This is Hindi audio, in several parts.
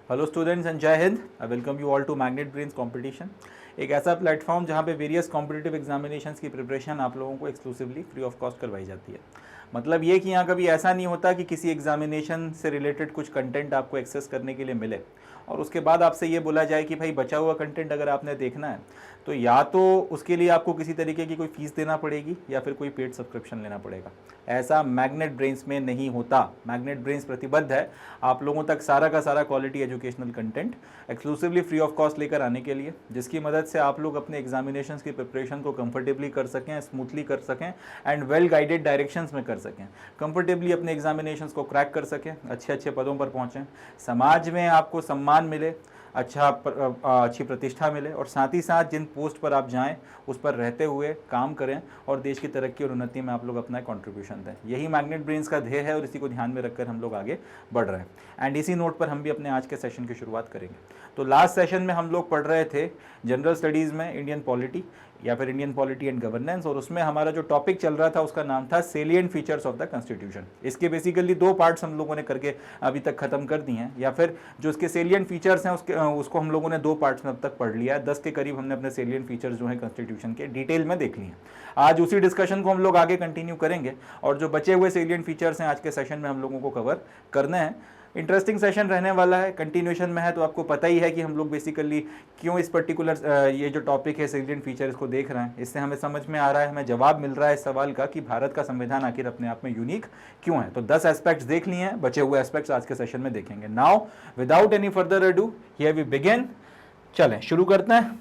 Hello students and Jai Hind. I welcome you all to Magnet Brains competition, एक ऐसा प्लेटफॉर्म जहां पे वेरियस कॉम्पिटिटिव एग्जामिनेशंस की प्रिपरेशन आप लोगों को एक्सक्लूसिवली फ्री ऑफ कॉस्ट करवाई जाती है। मतलब ये कि यहाँ कभी ऐसा नहीं होता कि किसी एग्जामिनेशन से रिलेटेड कुछ कंटेंट आपको एक्सेस करने के लिए मिले और उसके बाद आपसे ये बोला जाए कि भाई बचा हुआ कंटेंट अगर आपने देखना है तो या तो उसके लिए आपको किसी तरीके की कोई फीस देना पड़ेगी या फिर कोई पेड सब्सक्रिप्शन लेना पड़ेगा। ऐसा मैग्नेट ब्रेन्स में नहीं होता। मैग्नेट ब्रेन्स प्रतिबद्ध है आप लोगों तक सारा का सारा quality educational content exclusively free of cost लेकर आने के लिए, जिसकी मदद से आप लोग अपने एग्जामिनेशंस की प्रिपरेशन को कंफर्टेबली कर सकें, स्मूथली कर सकें एंड वेल गाइडेड डायरेक्शंस में कर सकें, कंफर्टेबली अपने एग्जामिनेशंस को क्रैक कर सकें, अच्छे अच्छे पदों पर पहुँचें, समाज में आपको सम्मान मिले, अच्छी प्रतिष्ठा मिले और साथ ही साथ जिन पोस्ट पर आप जाएं उस पर रहते हुए काम करें और देश की तरक्की और उन्नति में आप लोग अपना कंट्रीब्यूशन दें। यही मैग्नेट ब्रेन्स का ध्येय है और इसी को ध्यान में रखकर हम लोग आगे बढ़ रहे हैं। एंड इसी नोट पर हम भी अपने आज के सेशन की शुरुआत करेंगे। तो लास्ट सेशन में हम लोग पढ़ रहे थे जनरल स्टडीज़ में इंडियन पॉलिटी या फिर इंडियन पॉलिटी एंड गवर्नेंस, और उसमें हमारा जो टॉपिक चल रहा था उसका नाम था salient features of the constitution. इसके बेसिकली दो पार्ट्स हम लोगों ने करके अभी तक खत्म कर दिए हैं, या फिर जो इसके सेलिएंट फीचर्स हैं उसको हम लोगों ने दो पार्ट्स में अब तक पढ़ लिया है। 10 के करीब हमने अपने सेलिएंट फीचर्स जो है कॉन्स्टिट्यूशन के डिटेल में देख लिए हैं। आज उसी डिस्कशन को हम लोग आगे कंटिन्यू करेंगे और जो बचे हुए सेलिएंट फीचर्स हैं आज के सेशन में हम लोगों को कवर करने हैं। इंटरेस्टिंग सेशन रहने वाला है, कंटिन्यूएशन में है, तो आपको पता ही है कि हम लोग बेसिकली क्यों इस पर्टिकुलर ये जो टॉपिक है सेलिएंट फीचर इसको देख रहे हैं। इससे हमें समझ में आ रहा है, हमें जवाब मिल रहा है इस सवाल का कि भारत का संविधान आखिर अपने आप में यूनिक क्यों है। तो 10 एस्पेक्ट्स देख लिए हैं, बचे हुए एस्पेक्ट्स आज के सेशन में देखेंगे। Now without any further ado here we begin. चलें शुरू करते हैं।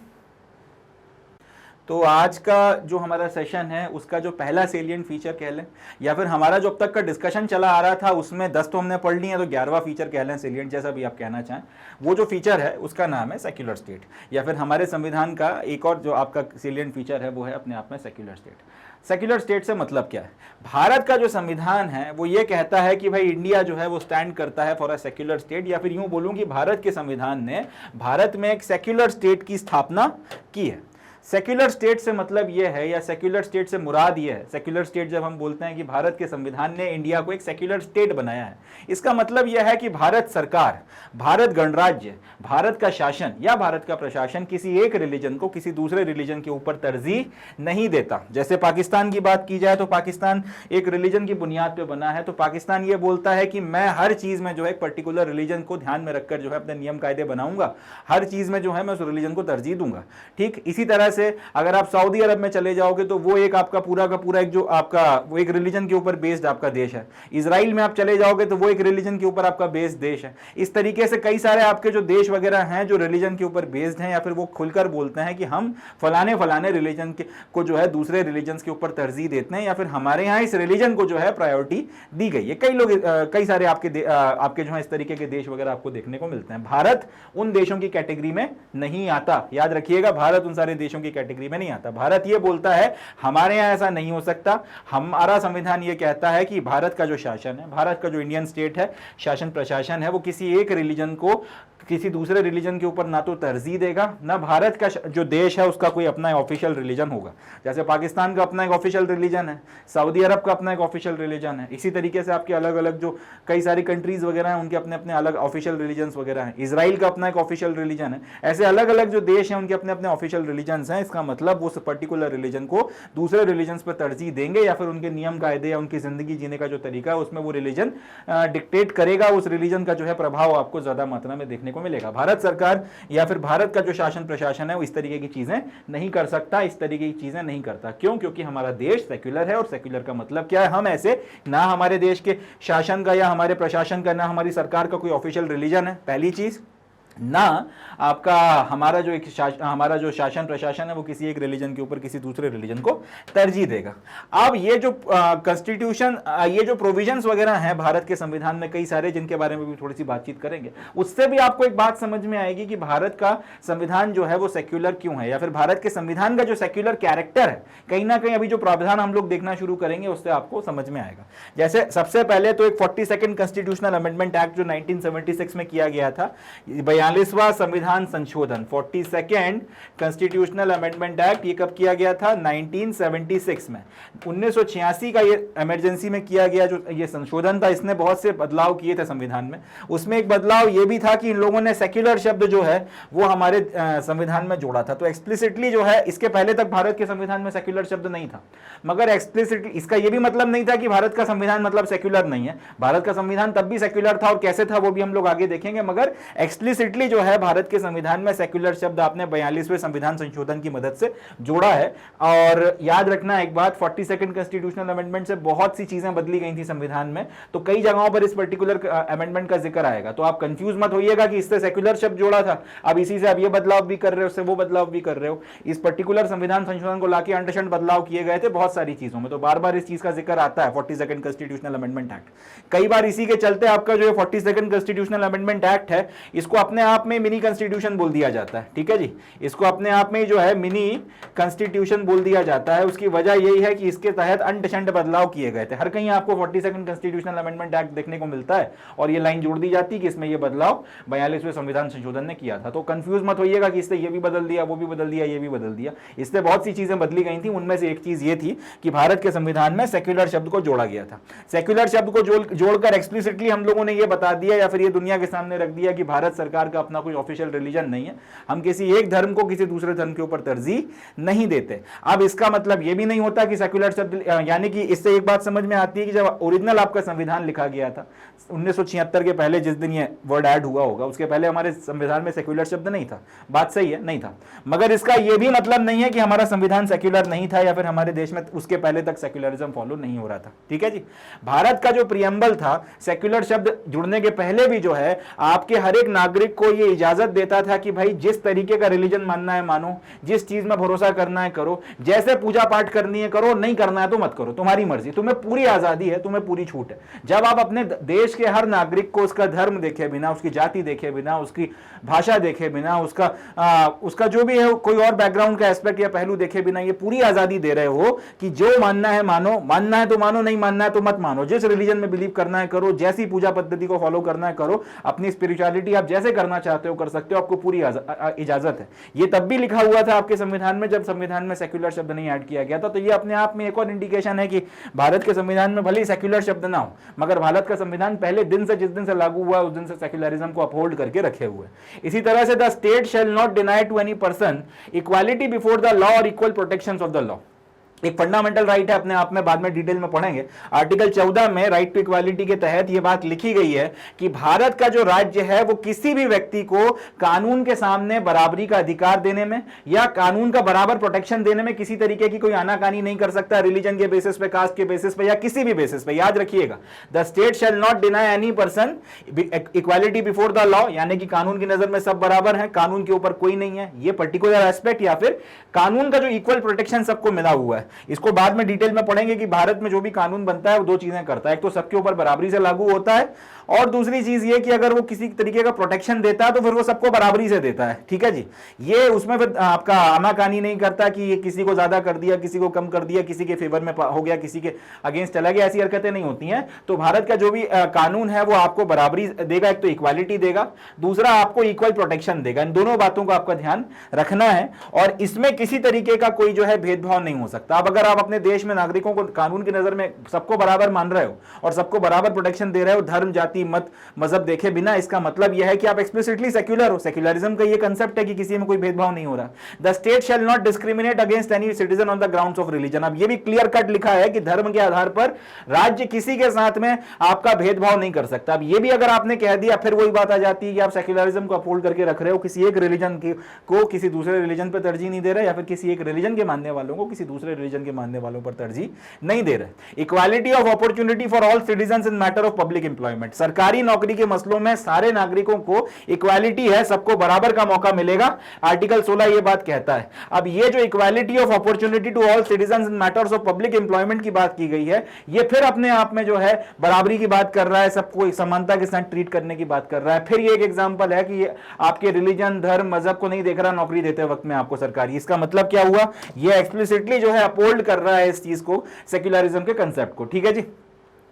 तो आज का जो हमारा सेशन है उसका जो पहला सेलिएंट फीचर कह लें, या फिर हमारा जो अब तक का डिस्कशन चला आ रहा था उसमें 10 तो हमने पढ़ ली है, तो 11वां फीचर कह लें, सेलिएंट जैसा भी आप कहना चाहें, वो जो फीचर है उसका नाम है सेक्युलर स्टेट, या फिर हमारे संविधान का एक और जो आपका सेलिएंट फीचर है वो है अपने आप में सेक्युलर स्टेट। सेक्युलर स्टेट से मतलब क्या है? भारत का जो संविधान है वो ये कहता है कि भाई इंडिया जो है वो स्टैंड करता है फॉर अ सेक्युलर स्टेट, या फिर यूं बोलूं कि भारत के संविधान ने भारत में एक सेक्युलर स्टेट की स्थापना की है। सेक्युलर स्टेट से मतलब यह है, या सेक्युलर स्टेट से मुराद यह है, सेक्युलर स्टेट जब हम बोलते हैं कि भारत के संविधान ने इंडिया को एक सेक्युलर स्टेट बनाया है, इसका मतलब यह है कि भारत सरकार, भारत गणराज्य, भारत का शासन या भारत का प्रशासन किसी एक रिलीजन को किसी दूसरे रिलीजन के ऊपर तरजीह नहीं देता। जैसे पाकिस्तान की बात की जाए तो पाकिस्तान एक रिलीजन की बुनियाद पर बना है, तो पाकिस्तान ये बोलता है कि मैं हर चीज में जो है एक पर्टिकुलर रिलीजन को ध्यान में रखकर जो है अपने नियम कायदे बनाऊंगा, हर चीज में जो है मैं उस रिलीजन को तरजीह दूंगा। ठीक इसी तरह से अगर आप सऊदी अरब में चले जाओगे तो वो एक आपका पूरा का पूरा एक जो आपका वो एक रिलीजन के ऊपर बेस्ड आपका देश है। इजराइल में आप चले जाओगे तो वो एक रिलीजन के ऊपर आपका बेस्ड देश है। इस तरीके से कई सारे आपके जो देश वगैरह हैं जो रिलीजन के ऊपर बेस्ड हैं, या फिर वो खुलकर बोलते हैं कि हम फलाने रिलीजन को जो है दूसरे रिलीजन के ऊपर तरजीह देते हैं, या फिर हमारे यहाँ इस रिलीजन को जो है प्रायोरिटी दी गई है। कई लोग कई सारे आपके जो है इस तरीके के देश वगैरह आपको देखने को मिलते हैं। भारत उन देशों की कैटेगरी में नहीं आता, याद रखिएगा, भारत उन सारे देशों की कैटेगरी में नहीं आता। भारत ये बोलता है हमारे यहां ऐसा नहीं हो सकता। हमारा संविधान ये कहता है कि भारत का जो शासन है, भारत का जो इंडियन स्टेट है, शासन प्रशासन है, वो किसी एक रिलीजन को किसी दूसरे रिलीजन के ऊपर ना तो तरजीह देगा, ना भारत का जो देश है उसका कोई अपना ऑफिशियल रिलीजन होगा। जैसे पाकिस्तान का अपना एक ऑफिशियल रिलीजन है, सऊदी अरब का अपना एक ऑफिशियल रिलीजन है, इसी तरीके से आपके अलग अलग जो कई सारी कंट्रीज वगैरह हैं उनके अपने अपने अलग ऑफिशियल रिलीजन वगैरह हैं। इजराइल का अपना एक ऑफिशियल रिलीजन है। ऐसे अलग अलग जो देश हैं उनके अपने अपने ऑफिशियल रिलीजन हैं। इसका मतलब वो पर्टिकुलर रिलीजन को दूसरे रिलीजन पर तरजीह देंगे, या फिर उनके नियम कायदे या उनकी जिंदगी जीने का जो तरीका है उसमें वो रिलीजन डिक्टेट करेगा। उस रिलीजन का जो है प्रभाव आपको ज्यादा मात्रा में देखने को मिलेगा। भारत सरकार या फिर भारत का जो शासन प्रशासन है वो इस तरीके की चीजें नहीं कर सकता, इस तरीके की चीजें नहीं करता। क्यों? क्योंकि हमारा देश सेक्युलर है, और सेक्युलर का मतलब क्या है? हम ऐसे ना हमारे देश के शासन का या हमारे प्रशासन का, ना हमारी सरकार का कोई ऑफिशियल रिलीजन है, पहली चीज, ना आपका हमारा जो शासन प्रशासन है वो किसी एक रिलीजन के ऊपर किसी दूसरे रिलीजन को तरजीह देगा। अब ये जो कॉन्स्टिट्यूशन, ये जो प्रोविजंस वगैरह हैं भारत के संविधान में कई सारे, जिनके बारे में भी थोड़ी सी बातचीत करेंगे, उससे भी आपको एक बात समझ में आएगी कि भारत का संविधान जो है वो सेक्युलर क्यों है, या फिर भारत के संविधान का जो सेक्युलर कैरेक्टर है, कहीं ना कहीं अभी जो प्रावधान हम लोग देखना शुरू करेंगे उससे आपको समझ में आएगा। जैसे सबसे पहले तो एक 42nd कॉन्स्टिट्यूशनल अमेंडमेंट एक्ट जो 1976 में किया गया था, 42वां संविधान संशोधन 42nd कॉन्स्टिट्यूशनल अमेंडमेंट एक्ट, ये कब किया गया था? 1976 में। 1986 का ये इमरजेंसी में किया गया जो ये संशोधन था, इसने बहुत से बदलाव किए थे संविधान में। उसमें एक बदलाव ये भी था कि इन लोगों ने सेक्युलर शब्द जो है वो हमारे संविधान में जोड़ा था। तो एक्सप्लिसिटली जो है, इसके पहले तक भारत के संविधान में सेक्युलर शब्द नहीं था, मगर एक्सप्लिसिटली इसका ये भी मतलब नहीं था कि भारत का संविधान मतलब सेक्युलर नहीं है। भारत का संविधान तब भी सेक्युलर था, और कैसे था वो भी हम लोग आगे देखेंगे, मगर एक्सप्लिसिटली जो है भारत के संविधान में सेक्युलर शब्द आपने 42वें संविधान संशोधन की मदद से जोड़ा है। और याद रखना एक बात, 42nd कॉन्स्टिट्यूशनल अमेंडमेंट से बहुत सी चीजें बदली गई थी संविधान में, तो कई जगहों पर इस पर्टिकुलर अमेंडमेंट का जिक्र आएगा। तो आप कंफ्यूज मत होइएगा कि इससे सेक्युलर शब्द जोड़ा था, अब इसी से आप ये बदलाव भी कर रहे हो, उससे वो बदलाव भी कर रहे हो। इस पर्टिकुलर संविधान संशोधन को लाके अंडरस्टैंड बदलाव किए गए थे बहुत सारी चीजों में, तो बार बार इस चीज का जिक्र आता है 42nd कॉन्स्टिट्यूशनल अमेंडमेंट एक्ट। कई बार इसी के चलते आपका जो 42nd कॉन्स्टिट्यूशनल अमेंडमेंट एक्ट है, इसको अपने आप में मिनी कॉन्स्टिट्यूशन बोल दिया जाता है। ठीक है जी, इसको अपने आप में जो है मिनी कॉन्स्टिट्यूशन बोल दिया जाता है। उसकी वजह यही है कि इसके तहत अंडरस्टैंड बदलाव किए गए थे। हर कहीं आपको 42nd कॉन्स्टिट्यूशनल अमेंडमेंट एक्ट देखने को मिलता है, और ये लाइन जोड़ दी जाती है कि इसमें ये बदलाव 42वें संविधान संशोधन ने किया था। तो कंफ्यूज मत होइएगा कि इससे ये भी बदल दिया, वो भी बदल दिया, ये भी बदल दिया। इससे बहुत सी चीजें बदली गई थी, उनमें से एक चीज ये थी कि भारत के संविधान में सेक्युलर शब्द को जोड़ा गया था। सेक्युलर शब्द को जोड़कर एक्सप्लिसिटली हम लोगों ने ये बता दिया, या फिर ये दुनिया के सामने रख दिया कि भारत सरकार का अपना कोई ऑफिशियल रिलीजन नहीं है, हम किसी एक धर्म को किसी दूसरे धर्म के ऊपर तरजीह नहीं देते। अब इसका मतलब ये भी नहीं होता कि सेक्युलर शब्द, यानी कि इससे एक बात समझ में आती है कि जब ओरिजिनल आपका संविधान लिखा गया था 1976 के पहले, जिस दिन ये वर्ड ऐड हुआ होगा, उसके पहले हमारे संविधान में सेक्युलर शब्द नहीं था। बात सही है, नहीं था, मगर इसका यह भी मतलब नहीं है कि हमारा संविधान सेक्युलर नहीं था, या फिर हमारे देश में उसके पहले तक सेक्युलरिज्म फॉलो नहीं हो रहा था। ठीक है जी, भारत का जो प्रियम्बल था, सेक्युलर शब्द जुड़ने के पहले भी जो है आपके हर एक नागरिक को यह इजाजत देता था कि भाई जिस तरीके का रिलीजन मानना है मानो, जिस चीज में भरोसा करना है करो, जैसे पूजा पाठ करनी है करो, नहीं करना है तो मत करो, तुम्हारी मर्जी, तुम्हें पूरी आजादी है, तुम्हें पूरी छूट है। जब आप अपने देश के हर नागरिक को उसका धर्म देखे बिना, उसकी जाति देखे बिना, उसकी भाषा देखे बिना, उसका जो भी है कोई और बैकग्राउंड का एस्पेक्ट या पहलू देखे बिना ये पूरी आजादी दे रहे हो कि जो मानना है मानो, मानना है तो मानो, नहीं मानना है तो मत मानो, जिस रिलीजन में बिलीव करना है करो, जैसी पूजा पद्धति को फॉलो करना है करो, अपनी स्पिरिचुअलिटी आप जैसे करना चाहते हो कर सकते हो, आपको पूरी इजाजत है। ये तब भी लिखा हुआ था आपके संविधान में जब संविधान में सेक्युलर शब्द नहीं ऐड किया गया था। तो ये अपने आप में एक और इंडिकेशन है कि भारत के संविधान में भले ही सेक्युलर शब्द ना हो, मगर भारत का संविधान पहले दिन से, जिस दिन से लागू हुआ उस दिन से सेक्युलरिज्म को अपहोल्ड करके रखे हुए। इसी तरह से the state shall not deny to any person equality before the law और equal protection of the law. एक फंडामेंटल राइट है अपने आप में, बाद में डिटेल में पढ़ेंगे। आर्टिकल 14 में राइट टू इक्वालिटी के तहत यह बात लिखी गई है कि भारत का जो राज्य है वो किसी भी व्यक्ति को कानून के सामने बराबरी का अधिकार देने में या कानून का बराबर प्रोटेक्शन देने में किसी तरीके की कोई आनाकानी नहीं कर सकता, रिलीजन के बेसिस पे, कास्ट के बेसिस पे या किसी भी बेसिस पे। याद रखिएगा, the state shall not deny any person equality before the law, यानी कि कानून की नजर में सब बराबर है, कानून के ऊपर कोई नहीं है, ये पर्टिकुलर एस्पेक्ट, या फिर कानून का जो इक्वल प्रोटेक्शन सबको मिला हुआ है। इसको बाद में डिटेल में पढ़ेंगे कि भारत में जो भी कानून बनता है वो दो चीजें करता है, एक तो सबके ऊपर बराबरी से लागू होता है, और दूसरी चीज ये कि अगर वो किसी तरीके का प्रोटेक्शन देता है तो फिर वो सबको बराबरी से देता है। ठीक है जी, ये उसमें फिर आपका आनाकानी नहीं करता कि ये किसी को ज्यादा कर दिया, किसी को कम कर दिया, किसी के फेवर में हो गया, किसी के अगेंस्ट चला गया, ऐसी हरकतें नहीं होती हैं। तो भारत का जो भी कानून है वो आपको बराबरी देगा, एक तो इक्वालिटी देगा, दूसरा आपको इक्वल प्रोटेक्शन देगा। इन दोनों बातों का आपका ध्यान रखना है, और इसमें किसी तरीके का कोई जो है भेदभाव नहीं हो सकता। अब अगर आप अपने देश में नागरिकों को कानून की नजर में सबको बराबर मान रहे हो और सबको बराबर प्रोटेक्शन दे रहे हो, धर्म, जाति, मत, मजहब देखे बिना, इसका मतलब यह है कि आप एक्सप्लिसिटली सेक्युलर हो। सेक्युलरिज्म का ये कांसेप्ट है कि किसी में कोई भेदभाव नहीं हो रहा। The state shall not discriminate against any citizen on the grounds of religion. अब ये भी क्लियर कट लिखा है कि धर्म के आधार पर राज्य किसी के साथ में आपका भेदभाव नहीं कर सकता। अब ये भी अगर आपने कह दिया, फिर वही बात आ जाती है कि आप सेक्युलरिज्म को अपहोल्ड करके रख रहे हो, किसी एक रिलीजन को किसी दूसरे रिलीजन पर तरजीह नहीं दे रहे, या फिर किसी एक रिलीजन के मानने वालों को किसी दूसरे रिलीजन के मानने वालों पर तरजीह नहीं दे रहे। Equality of opportunity for all citizens in matter of public employment. सरकारी नौकरी के मसलों में सारे नागरिकों को इक्वालिटी है, सबको बराबर का मौका मिलेगा। आर्टिकल 16 ये बात कहता है। अब ये जो equality of opportunity to all citizens in matters of public employment की बात की गई है, ये फिर अपने आप में जो है बराबरी की बात कर रहा है, सबको समानता के साथ ट्रीट करने की बात कर रहा है। फिर ये एक एग्जांपल है कि ये आपके रिलीजन, धर्म, मजहब को नहीं देख रहा नौकरी देते वक्त में आपको सरकारी। इसका मतलब क्या हुआ, ये एक्सप्लिसिटली जो है अपहोल्ड कर रहा है इस चीज को, सेक्युलरिज्म के कंसेप्ट को। ठीक है जी,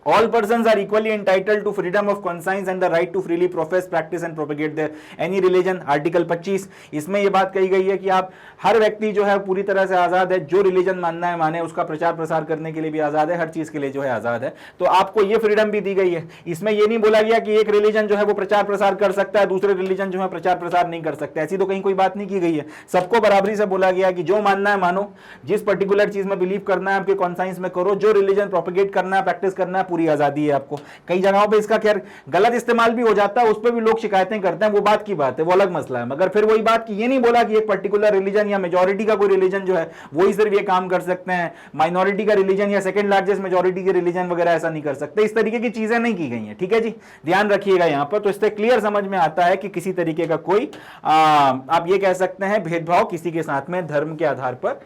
All persons are equally entitled to freedom of conscience and the right to freely profess, practice and propagate their any religion. Article 25 इसमें ये बात कही गई है कि आप हर व्यक्ति जो है पूरी तरह से आजाद है, जो रिलीजन मानना है माने, उसका प्रचार प्रसार करने के लिए भी आजाद है, हर चीज के लिए जो है आजाद है। तो आपको ये फ्रीडम भी दी गई है। इसमें ये नहीं बोला गया कि एक रिलीजन जो है वो प्रचार प्रसार कर सकता है, दूसरे रिलीजन जो है प्रचार प्रसार नहीं कर सकते, ऐसी तो कहीं कोई बात नहीं की गई है। सबको बराबरी से बोला गया कि जो मानना है मानो, जिस पर्टिकुलर चीज में बिलीव करना है आपके कॉन्साइंस में करो, जो रिलीजन प्रोपेगेट करना है, प्रैक्टिस करना है, पूरी आजादी है आपको। कई जगहों पे इसका खैर गलत इस्तेमाल भी हो जाता है, उस पर भी लोग शिकायतें करते हैं, वो बात की बात है, वो अलग मसला है। मगर फिर वही बात कि ये नहीं बोला कि एक पर्टिकुलर रिलीजन या मेजॉरिटी का कोई रिलीजन जो है वो ही सिर्फ ये काम कर सकते हैं, माइनॉरिटी का रिलीजन या सेकंड लार्जेस्ट मेजॉरिटी के रिलीजन वगैरह ऐसा नहीं कर सकते। इस तरीके की चीजें नहीं की गई हैं, ठीक है जी, ध्यान रखिएगा यहां पर। तो इससे क्लियर समझ में आता है कि किसी तरीके का कोई आप ये कह सकते हैं भेदभाव किसी के साथ में धर्म के आधार पर,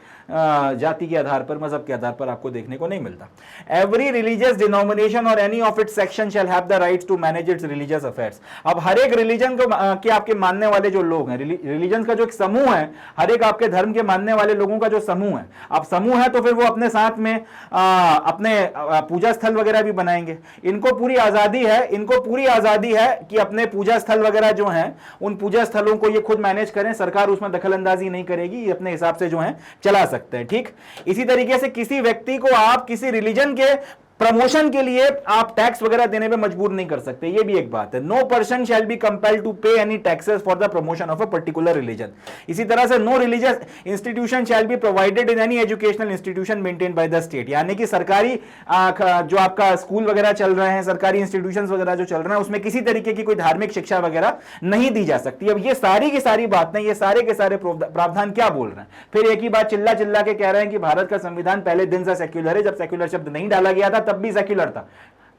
जाति के आधार पर, मजहब के आधार पर आपको देखने को नहीं मिलता। एवरी रिलीजियस डिनोमिनेशन और any of its section shall have the rights to manage its religious affairs. अब हर एक रिलीजन को के आपके मानने वाले जो लोग हैं, रिलीजन का जो एक समूह है, हर एक आपके धर्म के मानने वाले लोगों का जो समूह है, अब समूह है तो फिर वो अपने साथ में अपने पूजा स्थल वगैरह भी बनाएंगे। इनको पूरी आजादी है, इनको पूरी आजादी है कि अपने पूजा स्थल वगैरह जो हैं उन पूजा स्थलों को ये खुद मैनेज करें, सरकार उसमें दखल अंदाजी नहीं करेगी, ये अपने हिसाब से जो है चला सकते हैं, ठीक। इसी तरीके से किसी व्यक्ति को आप किसी रिलीजन के प्रमोशन के लिए आप टैक्स वगैरह देने पे मजबूर नहीं कर सकते, ये भी एक बात है। No person shall be compelled to pay any taxes for the promotion of a particular religion. इसी तरह से no religious institution shall be provided in any educational institution maintained by the state. यानी कि सरकारी जो आपका स्कूल वगैरह चल रहे हैं, सरकारी इंस्टीट्यूशन वगैरह जो चल रहे हैं, उसमें किसी तरीके की कोई धार्मिक शिक्षा वगैरह नहीं दी जा सकती। अब ये सारी की सारी बातें, ये सारे के सारे प्रावधान क्या बोल रहे हैं? फिर एक ही बात चिल्ला चिल्ला के कह रहे हैं कि भारत का संविधान पहले दिन से सेक्युलर है। जब सेक्युलर शब्द नहीं डाला गया था तब भी सेक्युलर था,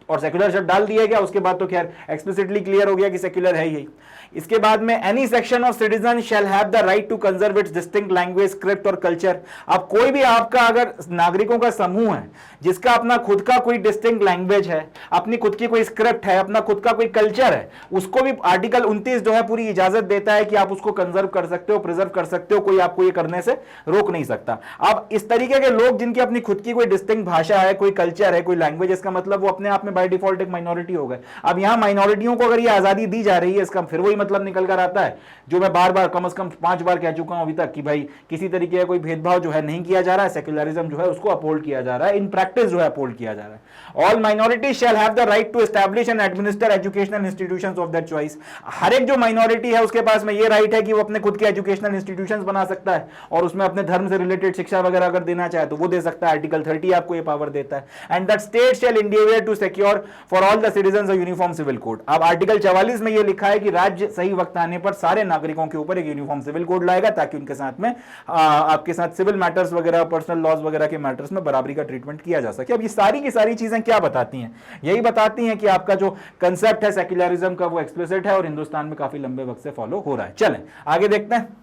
और सेक्युलर शब्द डाल दिया गया, उसके बाद तो खैर एक्सप्लिसिटली क्लियर हो गया कि सेक्युलर है ही। इसके बाद में any section of citizen shall have the right to conserve its distinct language, script और कल्चर। अब कोई भी आपका अगर नागरिकों का समूह है जिसका अपना खुद का कोई डिस्टिंक्ट लैंग्वेज है, अपनी खुद की कोई स्क्रिप्ट है, अपना खुद का कोई कल्चर है, उसको भी आर्टिकल 29 जो है पूरी इजाजत देता है कि आप उसको कंजर्व कर सकते हो, प्रिजर्व कर सकते हो, कोई आपको ये करने से रोक नहीं सकता। अब इस तरीके के लोग जिनकी अपनी खुद की कोई डिस्टिंक्ट भाषा है, कोई कल्चर है, कोई लैंग्वेज, इसका मतलब वो अपने आप में बाय डिफॉल्ट एक माइनॉरिटी हो गए। अब यहां माइनॉरिटियों को अगर ये आजादी दी जा रही है, इसका फिर वही मतलब निकल कर आता है जो मैं बार बार कम से कम 5 बार कह चुका हूं अभी तक कि भाई किसी तरीके का कोई भेदभाव जो है नहीं किया जा रहा है, सेक्युलरिज्म जो है उसको अपहोल्ड किया जा रहा है, इन प्रैक्टिस जो है अपहोल्ड किया जा रहा है। All minorities shall have the right to establish and administer educational institutions of their choice. हर एक जो माइनॉरिटी है उसके पास में ये राइट है कि वो अपने खुद के एजुकेशनल इंस्टीट्यूशंस बना सकता है और उसमें अपने धर्म से रिलेटेड शिक्षा वगैरह अगर देना चाहे तो वो दे सकता है। आर्टिकल 30 आपको ये पावर देता है। And that state shall endeavour to secure for all the citizens a uniform civil code. अब आर्टिकल 44 में ये लिखा है कि राज्य सही वक्त आने पर सारे नागरिकों के ऊपर एक यूनिफॉर्म सिविल कोड लाएगा ताकि उनके साथ में आपके साथ सिविल मैटर्स वगैरह, पर्सनल लॉज वगैरह के मैटर्स में बराबरी का ट्रीटमेंट किया जा सके। अब ये सारी की सारी चीजें क्या बताती हैं? यही बताती हैं कि आपका जो कंसेप्ट है सेक्युलरिज्म का वो एक्सप्लिसिट है और हिंदुस्तान में काफी लंबे वक्त से फॉलो हो रहा है। चलें आगे देखते हैं।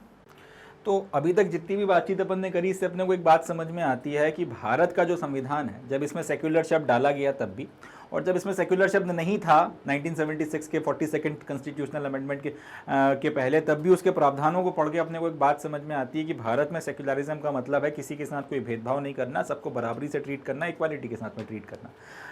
तो अभी तक जितनी भी बातचीत अपन ने करी इससे अपने को एक बात समझ में आती है कि भारत का जो संविधान है, जब इसमें सेक्युलर शब्द डाला गया तब भी, और जब इसमें सेक्युलर शब्द नहीं था 1976 के 42nd कॉन्स्टिट्यूशनल अमेंडमेंट के पहले, तब भी उसके प्रावधानों को पढ़ के अपने को एक बात समझ में आती है कि भारत में सेक्युलरिज्म का मतलब है किसी के साथ कोई भेदभाव नहीं करना, सबको बराबरी से ट्रीट करना, इक्वालिटी के साथ में ट्रीट करना।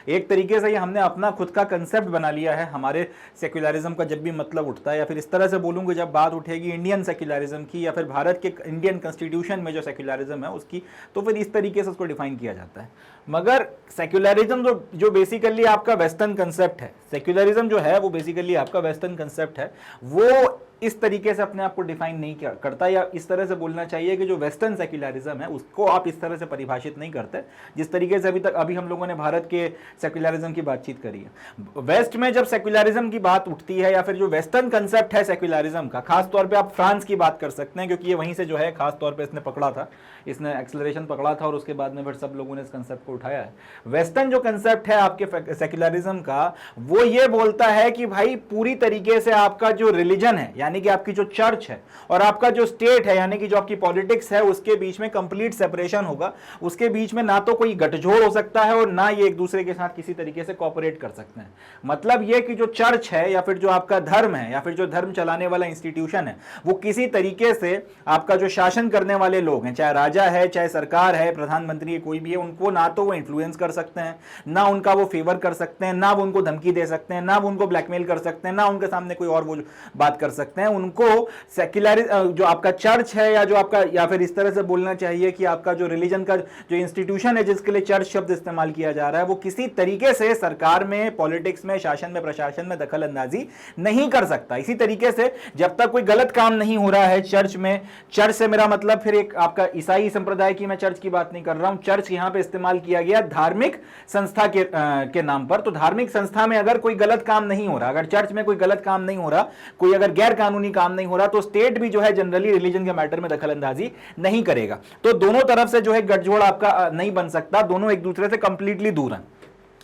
एक तरीके से ये हमने अपना खुद का कंसेप्ट बना लिया है। हमारे सेक्युलरिज्म का जब भी मतलब उठता है, या फिर इस तरह से बोलूँगा जब बात उठेगी इंडियन सेक्युलरिज्म की या फिर भारत के इंडियन कॉन्स्टिट्यूशन में जो सेक्युलरिज्म है उसकी, तो फिर इस तरीके से उसको डिफाइन किया जाता है। मगर सेक्युलरिज्म जो बेसिकली आपका वेस्टर्न कंसेप्ट है, सेक्युलरिज्म जो है वो बेसिकली आपका वेस्टर्न कंसेप्ट है, वो इस तरीके से अपने आप को डिफाइन नहीं करता, या इस तरह से बोलना चाहिए कि जो वेस्टर्न सेक्युलरिज्म है उसको आप इस तरह से परिभाषित नहीं करते जिस तरीके से अभी हम लोगों ने भारत के सेक्युलरिज्म की बातचीत करी है। वेस्ट में जब सेक्युलरिज्म की बात उठती है या फिर जो वेस्टर्न कंसेप्ट है सेक्युलरिज्म का, खास तौर पे आप फ्रांस की बात कर सकते हैं क्योंकि ये वहीं से जो है खास तौर पे इसने पकड़ा था, इसने एक्सेलरेशन पकड़ा था और उसके बाद में फिर सब लोगों ने इस कंसेप्ट को उठाया है। वेस्टर्न जो कंसेप्ट है आपके सेक्युलरिज्म का, वो ये बोलता है कि भाई पूरी तरीके से आपका जो रिलीजन है, यानी यानी कि आपकी जो चर्च है और आपका जो स्टेट है यानी कि जो आपकी पॉलिटिक्स है उसके बीच में कंप्लीट सेपरेशन होगा। उसके बीच में ना तो कोई गठजोड़ हो सकता है और ना ये एक दूसरे के साथ किसी तरीके से कोऑपरेट कर सकते हैं। मतलब ये कि जो चर्च है या फिर जो आपका धर्म है या फिर जो धर्म चलाने वाला इंस्टीट्यूशन है वो किसी तरीके से आपका जो शासन करने वाले लोग हैं, चाहे राजा है, चाहे सरकार है, प्रधानमंत्री है, कोई भी है, उनको ना तो वो इन्फ्लुएंस कर सकते हैं, ना उनका वो फेवर कर सकते हैं, ना वो उनको धमकी दे सकते हैं, ना वो उनको ब्लैकमेल कर सकते हैं, ना उनके सामने कोई और वो बात कर सकते हैं। उनको सेक्युलर जो आपका चर्च है या जो आपका, या फिर इस तरह से बोलना चाहिए कि आपका जो रिलीजन का जो इंस्टीट्यूशन है जिसके लिए चर्च शब्द इस्तेमाल किया जा रहा है वो किसी तरीके से सरकार में, पॉलिटिक्स में, शासन में, प्रशासन में दखल अंदाजी नहीं कर सकता। इसी तरीके से जब तक कोई गलत काम नहीं हो रहा है चर्च में, चर्च से मेरा मतलब फिर एक आपका ईसाई संप्रदाय की मैं चर्च की बात नहीं कर रहा हूं, चर्च यहां पे इस्तेमाल किया गया धार्मिक संस्था के नाम पर। तो धार्मिक संस्था में अगर कोई गलत काम नहीं हो रहा, अगर चर्च में कोई गलत काम नहीं हो रहा, कोई अगर गैर कानूनी काम नहीं हो रहा, तो स्टेट भी जो है जनरली रिलीजन के मैटर में दखल अंदाजी नहीं करेगा। तो दोनों तरफ से जो है गठजोड़ आपका नहीं बन सकता, दोनों एक दूसरे से कंप्लीटली दूर हैं।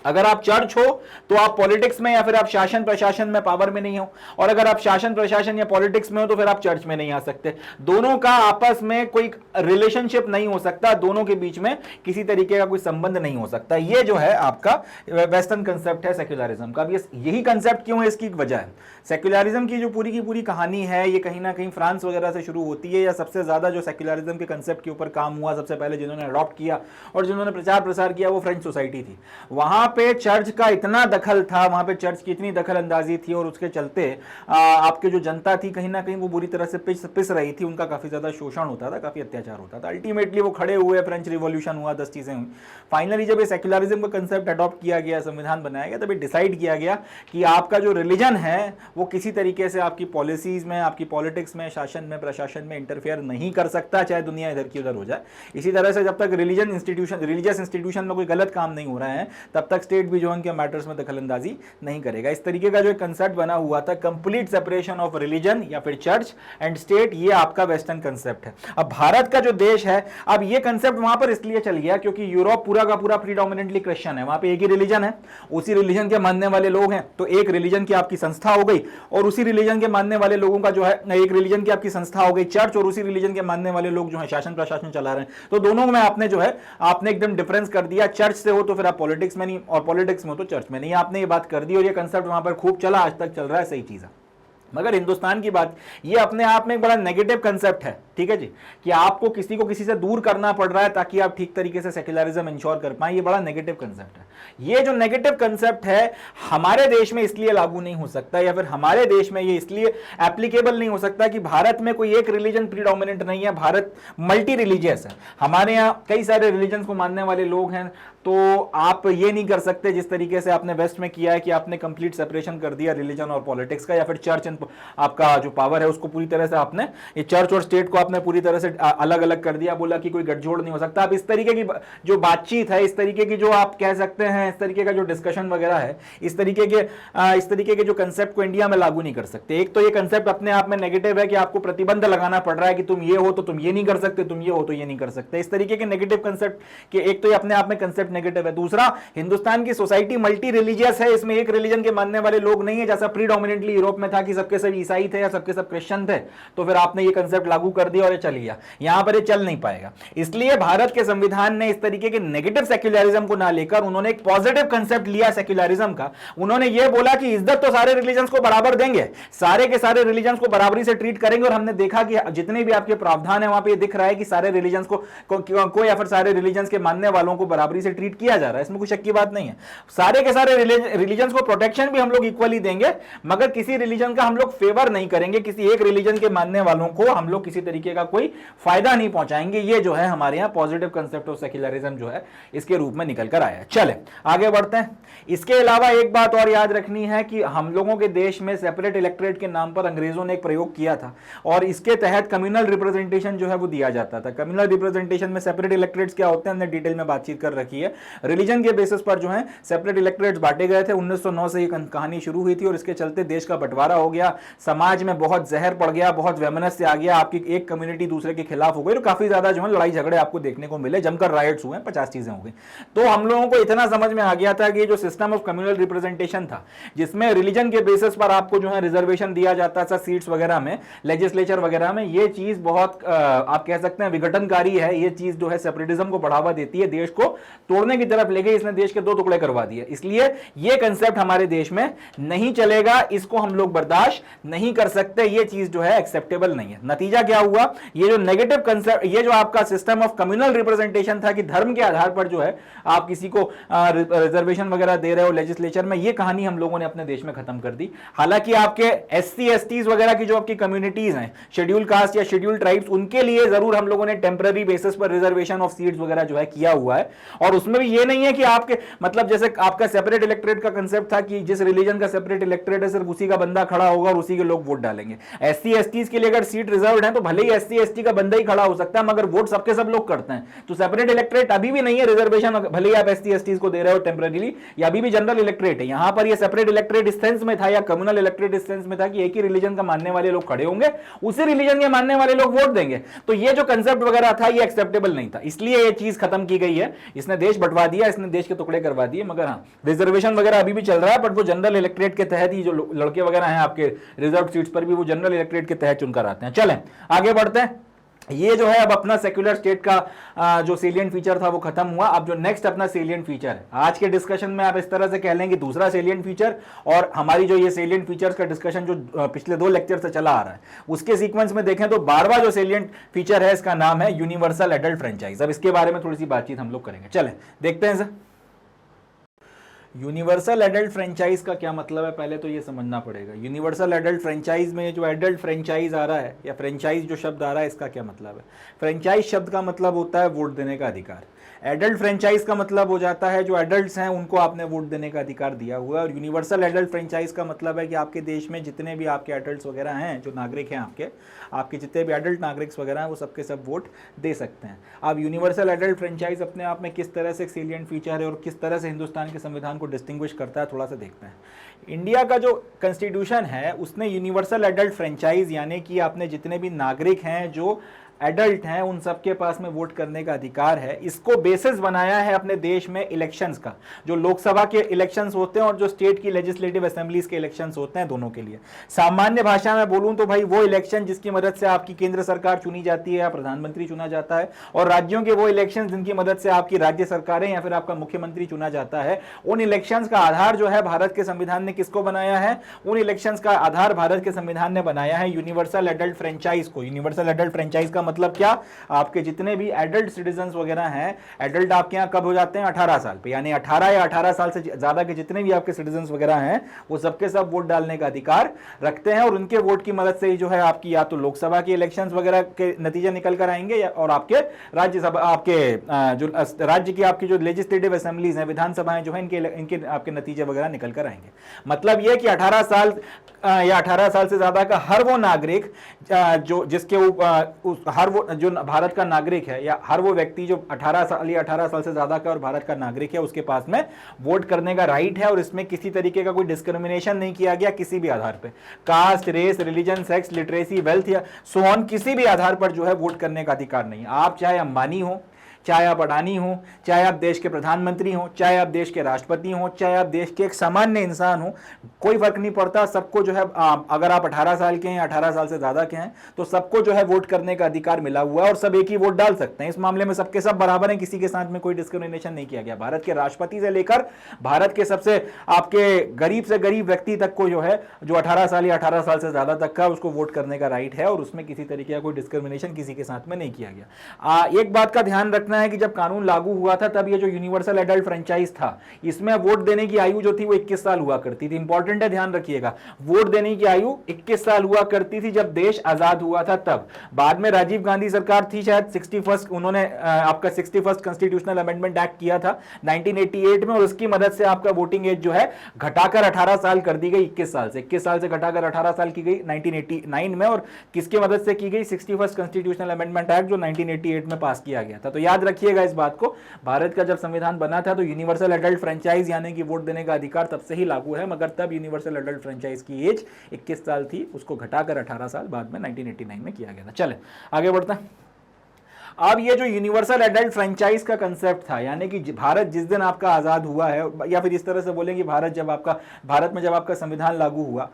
अगर आप चर्च हो तो आप पॉलिटिक्स में या फिर आप शासन प्रशासन में पावर में नहीं हो, और अगर आप शासन प्रशासन या पॉलिटिक्स में हो तो फिर आप चर्च में नहीं आ सकते। दोनों का आपस में कोई रिलेशनशिप नहीं हो सकता, दोनों के बीच में किसी तरीके का कोई संबंध नहीं हो सकता। ये जो है आपका वेस्टर्न कंसेप्ट है सेक्युलरिज्म का। यही कंसेप्ट क्यों है, इसकी वजह है सेक्युलरिज्म की जो पूरी की पूरी कहानी है ये कहीं ना कहीं फ्रांस वगैरह से शुरू होती है, या सबसे ज्यादा जो सेक्युलरिज्म के कंसेप्ट के ऊपर काम हुआ सबसे पहले जिन्होंने अडॉप्ट किया और जिन्होंने प्रचार प्रसार किया वो फ्रेंच सोसाइटी थी। वहां पे चर्च का इतना दखल था, वहां पे चर्च की इतनी दखल अंदाजी थी और उसके चलते आपके जो जनता थी कहीं ना कहीं वो बुरी तरह से पिस रही थी, उनका काफी ज्यादा शोषण होता था, काफी अत्याचार होता था। अल्टीमेटली वो खड़े हुए, फ्रेंच रिवॉल्यूशन हुआ, 10 चीजें हुई। फाइनली जब ये सेक्युलरिज्म का कंसेप्ट अडॉप्ट किया गया, संविधान बनाया गया, तब ये डिसाइड किया गया कि आपका जो रिलीजन है वो किसी तरीके से आपकी पॉलिसीज में, आपकी पॉलिटिक्स में, शासन में, प्रशासन में इंटरफेयर नहीं कर सकता, चाहे दुनिया इधर की उधर हो जाए। इसी तरह से जब तक रिलीजियस इंस्टीट्यूशन में कोई गलत काम नहीं हो रहा है तब तक स्टेट भी जो उनके मैटर्स में दखलंदाजी नहीं करेगा। इस तरीके का जो कंसेप्ट बना हुआ था कंप्लीट सेपरेशन ऑफ रिलीजन या फिर चर्च एंड स्टेट, ये आपका वेस्टर्न कंसेप्ट है। अब भारत का जो देश है, अब ये कंसेप्ट वहां पर इसलिए चल गया क्योंकि यूरोप पूरा का पूरा प्रीडोमिनेंटली क्रिश्चियन है, वहां पे एक ही रिलीजन है, उसी रिलीजन के मानने वाले लोग हैं, तो एक रिलीजन की आपकी संस्था हो गई, और उसी रिलीजन के मानने वाले लोगों का जो है एक रिलीजन की आपकी संस्था हो गई चर्च, और उसी रिलीजन के मानने वाले लोग जो है शासन प्रशासन चला रहे हैं। तो दोनों में आपने जो है आपने एकदम डिफरेंस कर दिया, चर्च से हो तो फिर आप पॉलिटिक्स में नहीं, और पॉलिटिक्स में हो तो चर्च में नहीं, आपने ये बात कर दी और ये कंसेप्ट वहां पर खूब चला, आज तक चल रहा है, सही चीज है। मगर हिंदुस्तान की बात, ये अपने आप में एक बड़ा नेगेटिव कंसेप्ट है, ठीक है जी, कि आपको किसी को किसी से दूर करना पड़ रहा है ताकि आप ठीक तरीके से सेक्युलरिज्म इंश्योर कर पाए, ये बड़ा नेगेटिव कंसेप्ट है। ये जो नेगेटिव कंसेप्ट है हमारे देश में इसलिए लागू नहीं हो सकता, या फिर हमारे देश में ये इसलिए एप्लीकेबल नहीं हो सकता कि भारत में कोई एक रिलीजन प्रीडोमिनेंट नहीं है, भारत मल्टी रिलीजियस है, हमारे यहाँ कई सारे रिलीजन को मानने वाले लोग हैं। तो आप ये नहीं कर सकते जिस तरीके से आपने वेस्ट में किया है कि आपने कंप्लीट सेपरेशन कर दिया रिलीजन और पॉलिटिक्स का, या फिर चर्च एंड आपका जो पावर है उसको पूरी तरह से आपने, ये चर्च और स्टेट को आपने पूरी तरह से अलग अलग कर दिया, बोला कि कोई गठजोड़ नहीं हो सकता। आप इस तरीके की जो बातचीत है, इस तरीके की जो आप कह सकते हैं, इस तरीके का जो डिस्कशन वगैरह है, इस तरीके के जो कंसेप्ट को इंडिया में लागू नहीं कर सकते। एक तो ये कंसेप्ट अपने आप में नेगेटिव है कि आपको प्रतिबंध लगाना पड़ रहा है कि तुम ये हो तो तुम ये नहीं कर सकते, तुम ये हो तो ये नहीं कर सकते। इस तरीके के नेगेटिव कंसेप्ट के एक तो ये अपने आप में कंसेप्ट नेगेटिव है। दूसरा, हिंदुस्तान की सोसाइटी मल्टी रिलीजियस है, इसमें एक रिलीजन के मानने वाले लोग नहीं है, जैसा प्रीडोमिनेंटली यूरोप में था कि सबके सब ईसाई थे या सबके सब क्रिश्चियन थे, तो फिर आपने ये कंसेप्ट लागू कर दिया और ये चल गया। यहां पर ये चल नहीं पाएगा। इसलिए भारत के संविधान ने इस तरीके के नेगेटिव सेक्युलरिज्म को ना लेकर उन्होंने एक पॉजिटिव कंसेप्ट लिया सेक्युलरिज्म का। उन्होंने ये बोला कि इज्जत तो सारे रिलीजन्स को बराबर देंगे, सारे के सारे रिलीजन्स को बराबरी से ट्रीट करेंगे, और हमने देखा कि जितने भी आपके प्रावधान है वहां पे दिख रहा है कि सारे रिलीजन्स को या फिर सारे रिलीजन्स के मानने वालों को बराबरी से ट्रीट किया जा रहा है, इसमें कोई शक की बात नहीं है। सारे के सारे रिलीजन्स को प्रोटेक्शन भी हम लोग इक्वली देंगे, मगर किसी रिलीजन का हम लोग फेवर नहीं करेंगे, किसी एक रिलीजन के मानने वालों को हम लोग किसी तरीके का कोई फायदा नहीं पहुंचाएंगे। ये जो है हमारे यहां पॉजिटिव कंसेप्ट ऑफ सेक्युलरिज्म जो है इसके रूप में निकल कर आया। चले आगे बढ़ते हैं। इसके अलावा एक बात और याद रखनी है कि हम लोगों के देश में सेपरेट इलेक्टोरेट के नाम पर अंग्रेजों ने एक प्रयोग किया था, और इसके तहत कम्युनल रिप्रेजेंटेशन जो है वो दिया जाता था। कम्युनल रिप्रेजेंटेशन में सेपरेट इलेक्टोरेट्स क्या होते हैं हमने डिटेल में बातचीत कर रखी है। रिलीजन के बेसिस पर जो है सेपरेट इलेक्टोरेट्स बांटे गए थे। 1909 से ये कहानी शुरू हुई थी, और इसके चलते देश का बंटवारा हो गया, समाज में बहुत जहर पड़ गया, बहुत वैमनस्य आ गया। आपकी एक कम्युनिटी दूसरे के खिलाफ हो गई, तो काफी ज्यादा जो है लड़ाई झगड़े आपको देखने को मिले, जमकर राइट्स हुए, 50 चीजें हो गई। तो हम लोगों को इतना समझ में आ गया था कि जो सिस्टम ऑफ कम्युनल रिप्रेजेंटेशन था, जिसमें रिलीजन के बेसिस पर आपको जो है रिजर्वेशन दिया जाता था सीट्स वगैरह में, लेजिस्लेचर वगैरह में, ये चीज बहुत आप कह सकते हैं विघटनकारी है। ये चीज जो है सेपरेटिज्म को बढ़ावा देती है, देश को तोड़ने की तरफ ले गई, इसने देश के 2 टुकड़े करवा दिए। इसलिए ये कंसेप्ट हमारे देश में नहीं चलेगा, इसको हम लोग बर्दाश्त नहीं कर सकते, ये चीज जो है एक्सेप्टेबल नहीं है। नतीजा क्या हुआ, ये जो नेगेटिव कंसेप्ट, ये जो आपका सिस्टम ऑफ कम्युनल रिप्रेजेंटेशन था कि धर्म के आधार पर जो है आप किसी को रिजर्वेशन वगैरह दे रहे हो लेजिस्लेचर में, ये कहानी हम लोगों ने अपने देश में खत्म कर दी। हालांकि आपके एससी एसटीज वगैरह की जो आपकी कम्युनिटीज हैं, शेड्यूल कास्ट या शेड्यूल ट्राइब्स, उनके लिए जरूर हम लोगों ने टेम्पररी बेसिस पर रिजर्वेशन ऑफ सीट्स वगैरह जो है किया हुआ है। और उसमें भी ये नहीं है कि आपके मतलब जैसे आपका सेपरेट इलेक्टोरेट का कंसेप्ट था कि जिस रिलीजन का सेपरेट इलेक्टोरेट है सिर्फ उसी का बंदा खड़ा होगा और उसी के लोग वोट डालेंगे। एससी एसटीज के लिए अगर सीट रिजर्व्ड है तो भले ही एससी एसटी का बंदा ही खड़ा हो सकता है, मगर वोट सबके सब लोग करते हैं। तो सेपरेट इलेक्टोरेट अभी भी नहीं है, रिजर्वेशन भले ही आप एससी एसटीज को दे रहे हो टेम्पररीली, या अभी भी जनरल इलेक्टोरेट है। यहां पर ये सेपरेट इलेक्टोरेट इस सेंस में था या कम्युनल इलेक्टोरेट इस सेंस में था कि एक ही रिलीजन का मानने वाले लोग खड़े होंगे, उसी रिलीजन के मानने वाले लोग वोट देंगे। तो ये जो कंसेप्ट वगैरह था ये एक्सेप्टेबल नहीं था, इसलिए ये चीज खत्म की गई है। इसने देश बंटवा दिया, इसने देश के टुकड़े करवा दिए। मगर हाँ, रिजर्वेशन वगैरह अभी भी चल रहा है, बट वो जनरल इलेक्टोरेट के तहत ही, जो लड़के वगैरह हैं आपके रिजर्व सीट्स पर भी वो जनरल इलेक्टोरेट के तहत चुनकर आते हैं। चलें आगे बढ़ते हैं। ये जो है अब अपना सेक्युलर स्टेट का जो सेलिएंट फीचर था वो खत्म हुआ। अब जो नेक्स्ट अपना सेलिएंट फीचर है आज के डिस्कशन में, आप इस तरह से कह लेंगे दूसरा सेलिएंट फीचर, और हमारी जो ये सेलिएंट फीचर्स का डिस्कशन जो पिछले 2 लेक्चर से चला आ रहा है उसके सीक्वेंस में देखें तो 12वां जो सेलिएंट फीचर है इसका नाम है यूनिवर्सल एडल्ट फ्रेंचाइज। अब इसके बारे में थोड़ी सी बातचीत हम लोग करेंगे। चलें देखते हैं सर, यूनिवर्सल एडल्ट फ्रेंचाइज का क्या मतलब है, पहले तो ये समझना पड़ेगा। यूनिवर्सल एडल्ट फ्रेंचाइज में जो एडल्ट फ्रेंचाइज आ रहा है या फ्रेंचाइज जो शब्द आ रहा है इसका क्या मतलब है। फ्रेंचाइज शब्द का मतलब होता है वोट देने का अधिकार। एडल्ट फ्रेंचाइज का मतलब हो जाता है जो एडल्ट्स हैं उनको आपने वोट देने का अधिकार दिया हुआ है। और यूनिवर्सल एडल्ट फ्रेंचाइज का मतलब है कि आपके देश में जितने भी आपके एडल्ट्स वगैरह हैं, जो नागरिक हैं आपके जितने भी एडल्ट नागरिक वगैरह हैं, वो सबके सब वोट दे सकते हैं। अब यूनिवर्सल एडल्ट फ्रेंचाइज अपने आप में किस तरह से एक सेलिएंट फीचर है और किस तरह से हिंदुस्तान के संविधान को डिस्टिंग्विश करता है, थोड़ा सा देखते हैं। इंडिया का जो कॉन्स्टिट्यूशन है उसने यूनिवर्सल एडल्ट फ्रेंचाइज यानी कि आपने जितने भी नागरिक हैं जो एडल्ट हैं उन सबके पास में वोट करने का अधिकार है, इसको बेसिस बनाया है अपने देश में इलेक्शंस का। जो लोकसभा के इलेक्शंस होते हैं और जो स्टेट की लेजिस्लेटिव असेंबलीज के इलेक्शंस होते हैं, दोनों के लिए। सामान्य भाषा में बोलूं तो भाई वो इलेक्शन जिसकी मदद से आपकी केंद्र सरकार चुनी जाती है या प्रधानमंत्री चुना जाता है, और राज्यों के वो इलेक्शन जिनकी मदद से आपकी राज्य सरकारें या फिर आपका मुख्यमंत्री चुना जाता है। उन इलेक्शंस का आधार जो है भारत के संविधान ने किसको बनाया है, उन इलेक्शंस का आधार भारत के संविधान ने बनाया है यूनिवर्सल एडल्ट फ्रेंचाइज को। यूनिवर्सल एडल्ट फ्रेंचाइज का मतलब क्या, आपके जितने भी एडल्ट सिटीजन्स वगैरह हैं, एडल्ट आपके यहाँ कब हो जाते हैं 18 साल पे, यानी 18 या 18 साल से ज्यादा के जितने भी आपके सिटीजन्स वगैरह हैं वो सबके सब वोट डालने का अधिकार रखते हैं। और उनके वोट की मदद से ही जो है आपकी या तो लोकसभा के इलेक्शंस वगैरह के नतीजे निकल कर आएंगे और आपके राज्यसभा आपके जो राज्य की आपकी जो लेजिस्लेटिव असेंबलीज हैं, विधानसभाएं जो है इनके आपके नतीजे वगैरह निकल कर आएंगे। मतलब यह कि 18 साल या 18 साल से ज्यादा का हर वो नागरिक जो जिसके हर वो जो भारत का नागरिक है या हर वो व्यक्ति जो 18 साल या 18 साल से ज्यादा का और भारत का नागरिक है, उसके पास में वोट करने का राइट है। और इसमें किसी तरीके का कोई डिस्क्रिमिनेशन नहीं किया गया किसी भी आधार पे, caste, race, religion, sex, literacy, wealth या सो ऑन, किसी भी आधार पर जो है वोट करने का अधिकार नहीं। आप चाहे अंबानी हो, चाहे आप अडानी हो, चाहे आप देश के प्रधानमंत्री हो, चाहे आप देश के राष्ट्रपति हो, चाहे आप देश के एक सामान्य इंसान हो, कोई फर्क नहीं पड़ता। सबको जो है अगर आप 18 साल के हैं, 18 साल से ज्यादा के हैं, तो सबको जो है वोट करने का अधिकार मिला हुआ है और सब एक ही वोट डाल सकते हैं। इस मामले में सबके सब बराबर हैं, किसी के साथ में कोई डिस्क्रिमिनेशन नहीं किया गया। भारत के राष्ट्रपति से लेकर भारत के सबसे आपके गरीब से गरीब व्यक्ति तक को जो है, जो 18 साल या 18 साल से ज्यादा तक का, उसको वोट करने का राइट है और उसमें किसी तरीके का कोई डिस्क्रिमिनेशन किसी के साथ में नहीं किया गया। एक बात का ध्यान रखना है कि जब कानून लागू हुआ था तब ये जो यूनिवर्सल एडल्ट फ्रेंचाइज था, इसमें वोट देने की आयु जो थी वो 21 साल हुआ करती थी। इंपॉर्टेंट है, ध्यान रखिएगा, वोट देने की आयु 21 साल हुआ करती थी जब देश आजाद हुआ था तब। बाद में राजीव गांधी सरकार थी शायद 61st, उन्होंने आपका 61st कॉन्स्टिट्यूशनल अमेंडमेंट एक्ट किया था 1988 में, और उसकी मदद से आपका वोटिंग एज जो है घटाकर 18 साल कर दी गई। 21 साल से घटाकर 18 साल की गई 1989 में। और किसकी मदद से की गई, 61st कॉन्स्टिट्यूशनल अमेंडमेंट एक्ट जो 1988 में पास किया गया था। तो याद याद रखिएगा इस बात को, भारत का जब संविधान बना था तो यूनिवर्सल एडल्ट फ्रेंचाइज यानी कि वोट देने का अधिकार तब से ही लागू है, मगर तब यूनिवर्सल एडल्ट फ्रेंचाइज की एज 21 साल थी, उसको घटाकर 18 साल बाद में 1989 में किया गया था। चले आगे बढ़ते हैं। अब ये जो यूनिवर्सल एडल्ट फ्रेंचाइज का कंसेप्ट था, यानी कि भारत जिस दिन आपका आज़ाद हुआ है, या फिर इस तरह से बोलेंगे भारत में जब आपका संविधान लागू हुआ,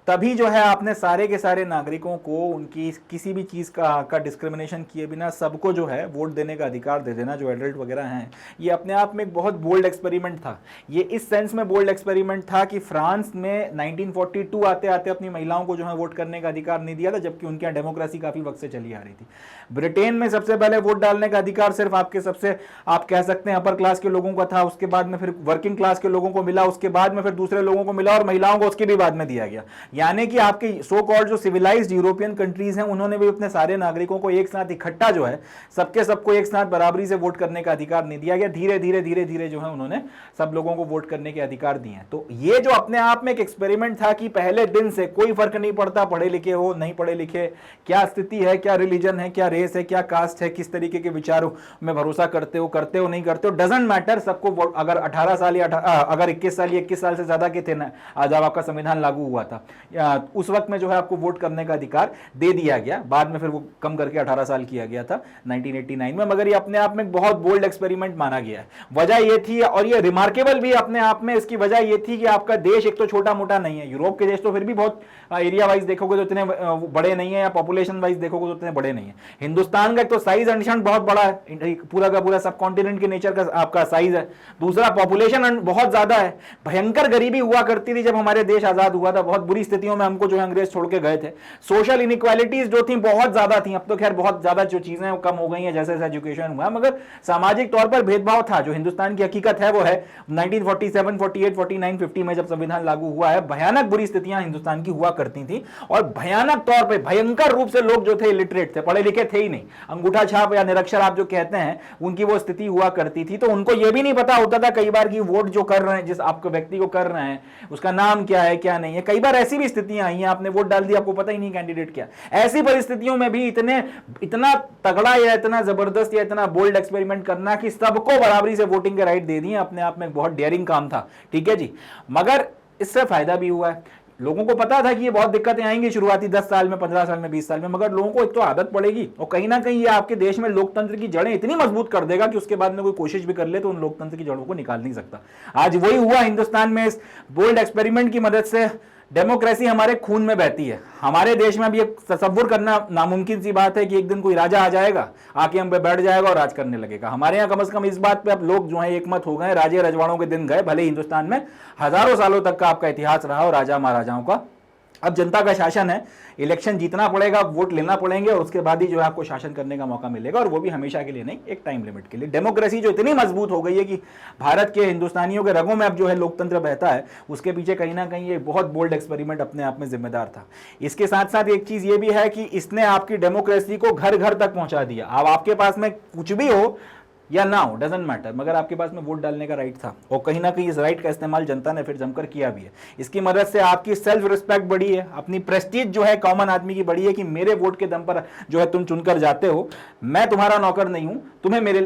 तभी जो है आपने सारे के सारे नागरिकों को उनकी किसी भी चीज़ का डिस्क्रिमिनेशन किए बिना सबको जो है वोट देने का अधिकार दे देना, जो एडल्ट वगैरह हैं। ये अपने आप में एक बहुत बोल्ड एक्सपेरिमेंट था। ये इस सेंस में बोल्ड एक्सपेरिमेंट था कि फ्रांस में 1942 आते आते अपनी महिलाओं को जो है वोट करने का अधिकार नहीं दिया था, जबकि उनके यहाँ डेमोक्रेसी काफ़ी वक्त से चली आ रही थी। ब्रिटेन में सबसे पहले वोट डालने का अधिकार सिर्फ आप कह सकते हैं अपर क्लास के लोगों का था, उसके बाद में फिर वर्किंग क्लास के लोगों को मिला, उसके बाद में फिर दूसरे लोगों को मिला, और महिलाओं को उसके भी बाद में दिया गया। यानी कि आपके सो कॉल्ड जो सिविलाइज्ड यूरोपियन कंट्रीज हैं, उन्होंने भी अपने सारे नागरिकों को एक साथ इकट्ठा जो है सबको एक साथ बराबरी से वोट करने का अधिकार नहीं दिया गया। धीरे धीरे जो है उन्होंने सब लोगों को वोट करने के अधिकार दिए हैं। तो ये जो अपने आप में एक एक्सपेरिमेंट था कि पहले दिन से कोई फर्क नहीं पड़ता पढ़े लिखे हो नहीं पढ़े लिखे, क्या स्थिति है, क्या रिलीजन है, क्या रेस है, क्या कास्ट है, किस तरीके के विचारों में भरोसा करते हो नहीं करते हो, डजंट मैटर। सबको अगर 18 साल या अगर 21 साल या 21 साल से ज्यादा के थे ना जब आपका संविधान लागू हुआ था, उस वक्त में जो है आपको वोट करने का अधिकार दे दिया गया। बाद में फिर वो कम करके 18 साल किया गया था 1989 में, मगर ये अपने आप में बहुत बोल्ड एक्सपेरिमेंट माना गया है। वजह ये थी, और ये रिमार्केबल भी अपने आप में, इसकी वजह ये थी कि आपका देश एक तो छोटा मोटा नहीं है, यूरोप के देश तो फिर भी बहुत एरिया वाइज देखोगे तो इतने बड़े नहीं है, या पॉपुलेशन वाइज देखोगे तो इतने बड़े नहीं है। हिंदुस्तान का एक तो साइज अंशण बहुत बड़ा है, पूरा का पूरा सब कॉन्टिनेंट के नेचर का आपका साइज है। दूसरा पॉपुलेशन बहुत ज्यादा है, भयंकर गरीबी हुआ करती थी जब हमारे देश आजाद हुआ था, बहुत बुरी स्थितियों में हमको जो है अंग्रेज छोड़ के गए थे। सोशल इनइक्वालिटीज जो थी बहुत ज्यादा थी, अब तो खैर बहुत ज्यादा जो चीजें हैं कम हो गई हैं जैसे जैसे एजुकेशन हुआ, मगर सामाजिक तौर पर भेदभाव था। जो हिंदुस्तान की हकीकत है वो है 1947, 48, 49, 50 में जब संविधान लागू हुआ है, भयानक बुरी स्थितियां हिंदुस्तान की हुआ करती थी, और भयानक तौर पर भयंकर रूप से लोग जो थे इलिटरेट थे, पढ़े लिखे थे ही नहीं, अंगूठा छाप या निरक्षर आप जो कहते हैं, उनकी वो स्थिति हुआ करती थी। तो उनको ये भी नहीं पता होता था कई बार कि वोट जो कर रहे हैं, जिस आपको व्यक्ति को कर रहे हैं, उसका नाम क्या है क्या नहीं है। कई बार ऐसी भी स्थितियां आई हैं, आपने वोट डाल दिया, आपको पता ही नहीं कैंडिडेट क्या। ऐसी परिस्थितियों में भी इतना तगड़ा या इतना जबरदस्त या इतना बोल्ड एक्सपेरिमेंट करना कि सबको बराबरी से वोटिंग के राइट दे दिए, अपने आप में बहुत डेयरिंग काम था, ठीक है जी। मगर इससे फायदा भी हुआ है। लोगों को पता था कि ये बहुत दिक्कतें आएंगी शुरुआती 10 साल में, 15 साल में, 20 साल में, मगर लोगों को एक तो आदत पड़ेगी, और कहीं ना कहीं ये आपके देश में लोकतंत्र की जड़ें इतनी मजबूत कर देगा कि उसके बाद में कोई कोशिश भी कर ले तो उन लोकतंत्र की जड़ों को निकाल नहीं सकता। आज वही हुआ हिंदुस्तान में, इस बोल्ड एक्सपेरिमेंट की मदद से डेमोक्रेसी हमारे खून में बहती है। हमारे देश में भी एक तसव्वुर करना नामुमकिन सी बात है कि एक दिन कोई राजा आ जाएगा, आके हम पे बैठ जाएगा और राज करने लगेगा। हमारे यहाँ कम से कम इस बात पे अब लोग जो है एकमत हो गए, राजे रजवाड़ों के दिन गए। भले हिंदुस्तान में हजारों सालों तक का आपका इतिहास रहा और राजा महाराजाओं का, अब जनता का शासन है, इलेक्शन जीतना पड़ेगा, वोट लेना पड़ेंगे, और उसके बाद ही जो है आपको शासन करने का मौका मिलेगा, और वो भी हमेशा के लिए नहीं, एक टाइम लिमिट के लिए। डेमोक्रेसी जो इतनी मजबूत हो गई है कि भारत के हिंदुस्तानियों के रगों में अब जो है लोकतंत्र बहता है, उसके पीछे कहीं ना कहीं ये बहुत बोल्ड एक्सपेरिमेंट अपने आप में जिम्मेदार था। इसके साथ साथ एक चीज ये भी है कि इसने आपकी डेमोक्रेसी को घर घर तक पहुंचा दिया। अब आपके पास में कुछ भी हो या ना हो, डजेंट मैटर, मगर आपके पास में वोट डालने का राइट था, और कहीं ना कहीं इस राइट का इस्तेमाल जनता ने फिर जमकर किया भी है। इसकी मदद से आपकी सेल्फ रिस्पेक्ट बढ़ी है, अपनी प्रेस्टीज जो है कॉमन आदमी की बढ़ी है कि मेरे वोट के दम पर जो है तुम चुनकर जाते हो, मैं तुम्हारा नौकर नहीं हूं,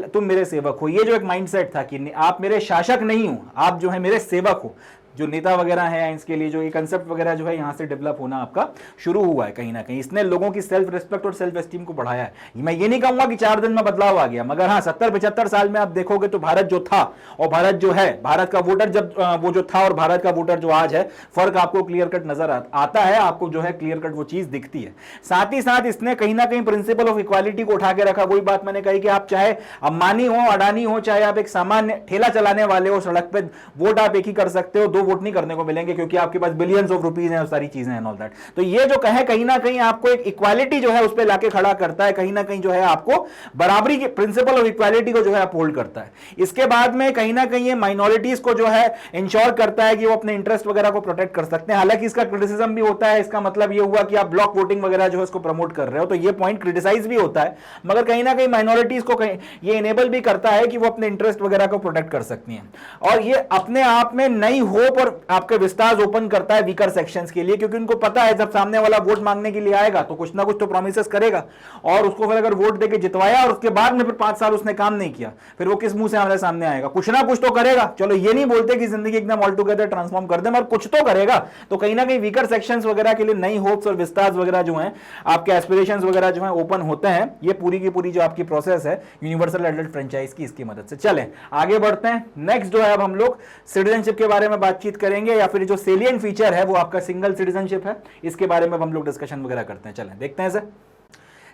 तुम मेरे सेवक हो। ये जो एक माइंडसेट था कि आप मेरे शासक नहीं हो, आप जो है मेरे सेवक हो, जो नेता वगैरह हैं इसके लिए जो ये कंसेप्ट वगैरह जो है यहाँ से डेवलप होना आपका शुरू हुआ है। कहीं ना कहीं इसने लोगों की सेल्फ रिस्पेक्ट और सेल्फ एस्टीम को बढ़ाया है। मैं ये नहीं कहूंगा कि 4 दिन में बदलाव आ गया, मगर हाँ 70-75 साल में आप देखोगे तो भारत जो था और भारत जो है, भारत का वोटर जब वो जो था और भारत का वोटर जो आज है, फर्क आपको क्लियर कट नजर आता है, आपको जो है क्लियर कट वो चीज दिखती है। साथ ही साथ इसने कहीं ना कहीं प्रिंसिपल ऑफ इक्वालिटी को उठा के रखा। वही बात मैंने कही कि आप चाहे अंबानी हो, अडानी हो, चाहे आप एक सामान्य ठेला चलाने वाले हो, सड़क पे वोट आप एक ही कर सकते हो, 2 वोट नहीं करने को मिलेंगे क्योंकि आपके पास बिलियंस ऑफ रुपीज हैं और सारी चीजें हैं, ऑल दैट। तो ये जो कहे कहीं ना कहीं आपको एक इक्वालिटी जो है उस पे लाके खड़ा करता है, कहीं ना कहीं जो है आपको बराबरी के प्रिंसिपल ऑफ इक्वालिटी को जो है अपहोल्ड करता है। इसके बाद में कहीं ना कहीं ये माइनॉरिटीज को जो है इंश्योर करता है कि वो अपने इंटरेस्ट वगैरह को प्रोटेक्ट कर सकते हैं। हालांकि इसका क्रिटिसिज्म भी होता है, इसका मतलब ये हुआ कि आप ब्लॉक वोटिंग वगैरह जो है उसको प्रमोट कर रहे हो, तो ये पॉइंट क्रिटिसाइज भी होता है, मगर कहीं ना कहीं माइनॉरिटीज को ये इनेबल भी करता है कि वो अपने इंटरेस्ट वगैरह को प्रोटेक्ट कर सकती हैं। और ये अपने आप में नई होप और आपके विस्तार ओपन करता है वीकर सेक्शंस के लिए, क्योंकि उनको पता है जब सामने वाला वोट मांगने के लिए आएगा तो कुछ ना कुछ तो प्रॉमिसेस करेगा, और उसको फिर अगर वोट देके जितवाया और उसके बाद में फिर 5 साल उसने काम नहीं किया, फिर वो किस मुंह से हमारे सामने आएगा? कुछ ना कुछ तो करेगा। चलो ये नहीं बोलते कि जिंदगी एकदम ऑल टुगेदर ट्रांसफॉर्म कर दे, मगर कुछ तो करेगा। तो कहीं ना कहीं वीकर सेक्शंस वगैरह के लिए नई होप्स और विस्तार वगैरह जो है, आपके एस्पिरेशंस वगैरह जो है ओपन होते हैं। ये पूरी की पूरी जो आपकी प्रोसेस है यूनिवर्सल एडल्ट फ्रेंचाइज की, इसकी मदद से। चलें आगे बढ़ते हैं। नेक्स्ट जो है अब हम लोग सिटीजनशिप के बारे में बातचीत करेंगे, या फिर जो सेलिएंट फीचर है वो आपका सिंगल सिटीजनशिप है, इसके बारे में हम लोग डिस्कशन वगैरह करते हैं। चलें देखते हैं सर।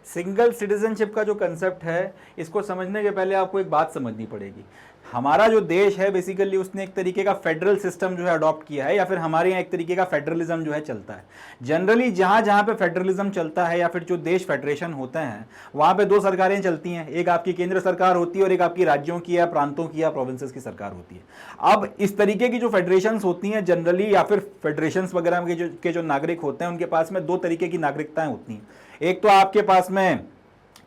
सिंगल सिटीजनशिप का जो कंसेप्ट है, इसको समझने के पहले आपको एक बात समझनी पड़ेगी। हमारा जो देश है बेसिकली उसने एक तरीके का फेडरल सिस्टम जो है अडॉप्ट किया है, या फिर हमारे यहाँ एक तरीके का फेडरलिज्म जो है चलता है। जनरली जहाँ जहाँ पे फेडरलिज्म चलता है या फिर जो देश फेडरेशन होते हैं वहाँ पे दो सरकारें चलती हैं, एक आपकी केंद्र सरकार होती है और एक आपकी राज्यों की या प्रांतों की या प्रोविंसेस की सरकार होती है। अब इस तरीके की जो फेडरेशंस होती हैं जनरली, या फिर फेडरेशंस वगैरह के जो नागरिक होते हैं उनके पास में दो तरीके की नागरिकताएं होती हैं। एक तो आपके पास में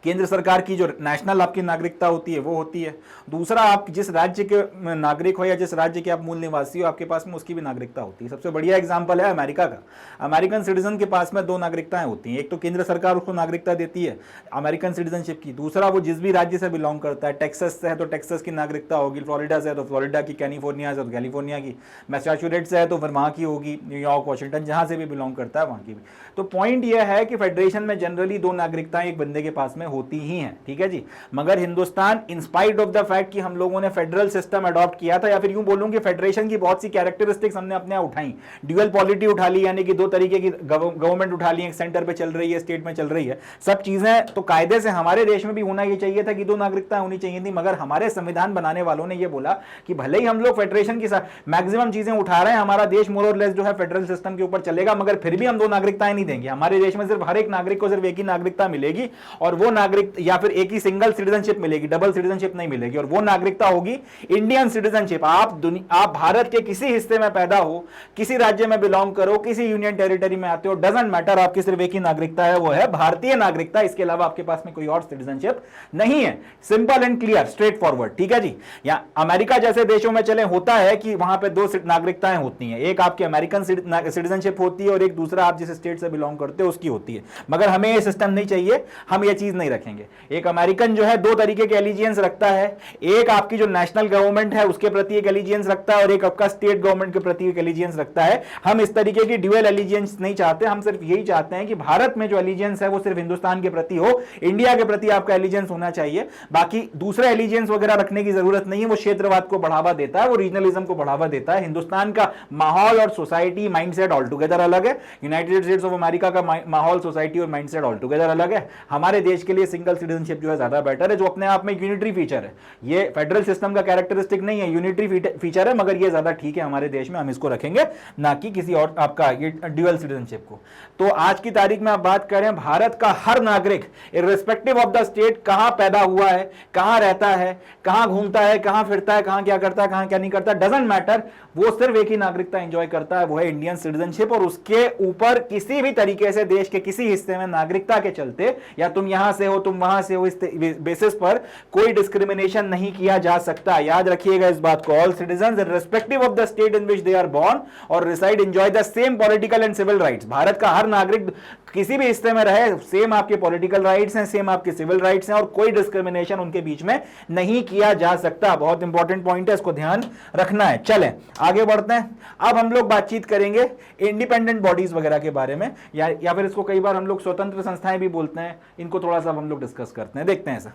केंद्र सरकार की जो नेशनल आपकी नागरिकता होती है वो होती है, दूसरा आप जिस राज्य के नागरिक हो या जिस राज्य के आप मूल निवासी हो आपके पास में उसकी भी नागरिकता होती है। सबसे बढ़िया एग्जांपल है अमेरिका का। अमेरिकन सिटीजन के पास में दो नागरिकताएं होती हैं, एक तो केंद्र सरकार उसको नागरिकता देती है अमेरिकन सिटीजनशिप की, दूसरा वो जिस भी राज्य से बिलोंग करता है। टेक्सास से है तो टेक्सास की नागरिकता होगी, फ्लोरिडा से है तो फ्लोरिडा की, कैलिफोर्निया से तो कैलिफोर्निया की, मैसाचुसेट्स से है तो फिर वहाँ की होगी, न्यूयॉर्क वॉशिंगटन जहाँ से भी बिलोंग करता है वहाँ की भी। तो पॉइंट यह है कि फेडरेशन में जनरली दो नागरिकताएं एक बंदे के पास में होती ही हैं, ठीक है जी। मगर Hindustan in spite of the fact कि हम लोगों ने फेडरल सिस्टम अडॉप्ट किया था, या फिर यूं बोलूं कि फेडरेशन की बहुत सी कैरेक्टरिस्टिक्स हमने अपने यहाँ उठाई, ड्यूअल पॉलिटी उठा ली, यानी कि दो तरीके की गवर्नमेंट उठा ली, एक सेंटर पे चल रही है, स्टेट में चल रही है, सब चीजें तो कायदे से हमारे देश में भी होना ये चाहिए था कि दो नागरिकता होनी चाहिए थी। मगर हमारे संविधान बनाने वालों ने ये बोला कि भले ही हम लोग फेडरेशन की मैक्सिमम चीजें उठा रहे हैं, हमारा देश मोर और लेस जो है फेडरल सिस्टम के ऊपर चलेगा, मगर फिर भी हम दो नागरिकताएं नहीं देंगे। हमारे देश में सिर्फ हर एक नागरिक को सिर्फ एक ही नागरिकता मिलेगी, और वो नागरिक या फिर एक ही सिंगल सिटीजनशिप मिलेगी, डबल सिटीजनशिप नहीं मिलेगी, और वो नागरिकता होगी इंडियन सिटीजनशिप। आप भारत के किसी हिस्से में पैदा हो, किसी राज्य में बिलोंग करो, किसी यूनियन टेरिटरी में आते हो, डजंट मैटर, आपकी सिर्फ एक ही नागरिकता है, वो है भारतीय नागरिकता। इसके अलावा आपके पास में कोई और सिटीजनशिप नहीं है। Simple and clear, straight forward, ठीक है जी। या अमेरिका जैसे देशों में चले होता है कि वहां पे दो नागरिकताएं होती हैं, एक आपकी अमेरिकन सिटीजनशिप होती है और एक दूसरा आप जिस स्टेट से बिलोंग करते हो उसकी होती है। मगर हमें ये सिस्टम नहीं चाहिए, हम ये चीज नहीं रखेंगे। एक अमेरिकन जो है दो तरीके के एलिजियंस रखता है, एक आपकी जो नेशनल गवर्नमेंट है उसके प्रति एक एलिजियंस रखता है और एक आपका स्टेट गवर्नमेंट के प्रति एक एलिजियंस रखता है। हम इस तरीके की ड्यूअल एलिजियंस नहीं चाहते, हम सिर्फ यही चाहते हैं कि भारत में जो एलिजियंस है वो सिर्फ हिंदुस्तान के प्रति हो, इंडिया के प्रति आपका एलिजियंस होना चाहिए। बाकी दूसरा एलिजियंस वगैरह रखने की जरूरत नहीं है, वो क्षेत्रवाद को बढ़ावा देता है, वो रीजनलिज्म को बढ़ावा देता है। हिंदुस्तान का माहौल और सोसाइटी माइंडसेट ऑल टुगेदर अलग है, यूनाइटेड स्टेट्स ऑफ अमेरिका का माहौल सोसाइटी और माइंडसेट ऑल टुगेदर अलग है। हमारे देश के लिए सिंगल सिटीजनशिप जो है ज्यादा बेटर है, जो अपने आप में यूनिटरी फीचर है। ये फेडरल सिस्टम का कैरेक्टरिस्टिक नहीं है, यूनिटरी फीचर है, मगर ये ज्यादा ठीक है हमारे देश में, हम इसको रखेंगे ना कि किसी और आपका ये ड्यूअल सिटीजनशिप को। तो आज की तारीख में आप बात करें, भारत का हर नागरिक इर्रिस्पेक्टिव ऑफ द स्टेट कहां पैदा हुआ है, कहां रहता है, कहां घूमता है, कहां फिरता है, कहां क्या करता है, कहां क्या नहीं करता, डजंट मैटर, वो सिर्फ एक ही नागरिकता एंजॉय करता है, वो है इंडियन सिटीजनशिप। और उसके ऊपर किसी भी तरीके से देश के किसी हिस्से में नागरिकता के चलते, या तुम यहां से हो तुम वहां से हो, इस बेसिस पर कोई डिस्क्रिमिनेशन नहीं किया जा सकता। याद रखिएगा इस बात को। All citizens irrespective of the state in which they are born और reside enjoy the same political and civil rights. Bharat का हर नागरिक किसी भी हिस्से में रहे, सेम आपके पॉलिटिकल राइट्स हैं, सेम आपके सिविल राइट्स हैं, और कोई डिस्क्रिमिनेशन उनके बीच में नहीं किया जा सकता। बहुत इंपॉर्टेंट पॉइंट है, इसको ध्यान रखना है। चलें आगे बढ़ते हैं। अब हम लोग बातचीत करेंगे इंडिपेंडेंट बॉडीज वगैरह के बारे में, या फिर इसको कई बार हम लोग स्वतंत्र संस्थाएं भी बोलते हैं। इनको थोड़ा सा हम लोग डिस्कस करते हैं, देखते हैं सर।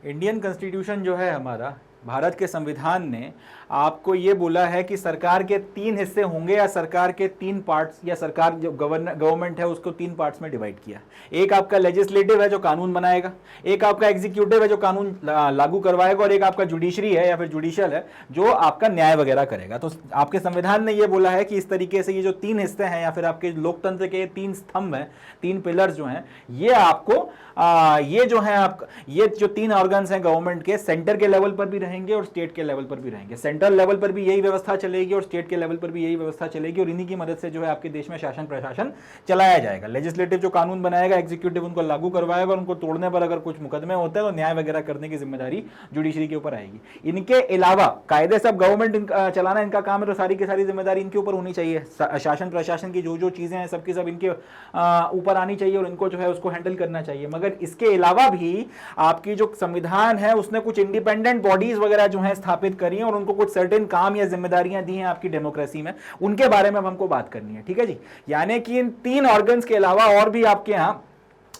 इंडियन कॉन्स्टिट्यूशन जो है हमारा, भारत के संविधान ने आपको ये बोला है कि सरकार के तीन हिस्से होंगे, या सरकार के तीन पार्ट्स, या सरकार जो गवर्नमेंट है उसको तीन पार्ट्स में डिवाइड किया। एक आपका लेजिस्लेटिव है जो कानून बनाएगा, एक आपका एग्जीक्यूटिव है जो कानून लागू करवाएगा, और एक आपका जुडिशरी है या फिर जुडिशियल है जो आपका न्याय वगैरह करेगा। तो आपके संविधान ने ये बोला है कि इस तरीके से ये जो तीन हिस्से हैं, या फिर आपके लोकतंत्र के तीन स्तंभ हैं, तीन पिलर्स जो हैं, ये आपको ये जो है आपका, ये जो तीन ऑर्गन्स हैं गवर्नमेंट के, सेंटर के लेवल पर भी रहेंगे रहेंगे और स्टेट के लेवल पर भी रहेंगे। सेंट्रल लेवल पर भी यही व्यवस्था चलेगी और स्टेट के लेवल पर भी यही व्यवस्था चलेगी और इन्हीं की मदद से जो है आपके देश में शासन प्रशासन चलाया जाएगा। लेजिस्लेटिव जो कानून बनाएगा, एग्जीक्यूटिव उनको लागू करवाएगा और उनको तोड़ने पर अगर कुछ मुकदमे होते हैं तो न्याय वगैरह करने की जिम्मेदारी जुडिशरी के ऊपर आएगी। इनके अलावा कायदे सब गवर्नमेंट चलाना इनका काम है, तो सारी की सारी जिम्मेदारी इनके ऊपर होनी चाहिए। शासन प्रशासन की जो जो चीजें हैं सबकी सब इनके ऊपर आनी चाहिए और इनको जो है उसको हैंडल करना चाहिए। मगर इसके अलावा भी आपकी जो संविधान है उसने कुछ इंडिपेंडेंट बॉडीज वगैरह जो है स्थापित करी हैं और उनको कुछ सर्टेन काम या जिम्मेदारियां दी हैं आपकी डेमोक्रेसी में, उनके बारे में हमको बात करनी है। ठीक है जी, यानी कि इन 3 ऑर्गन्स के अलावा और भी आपके यहाँ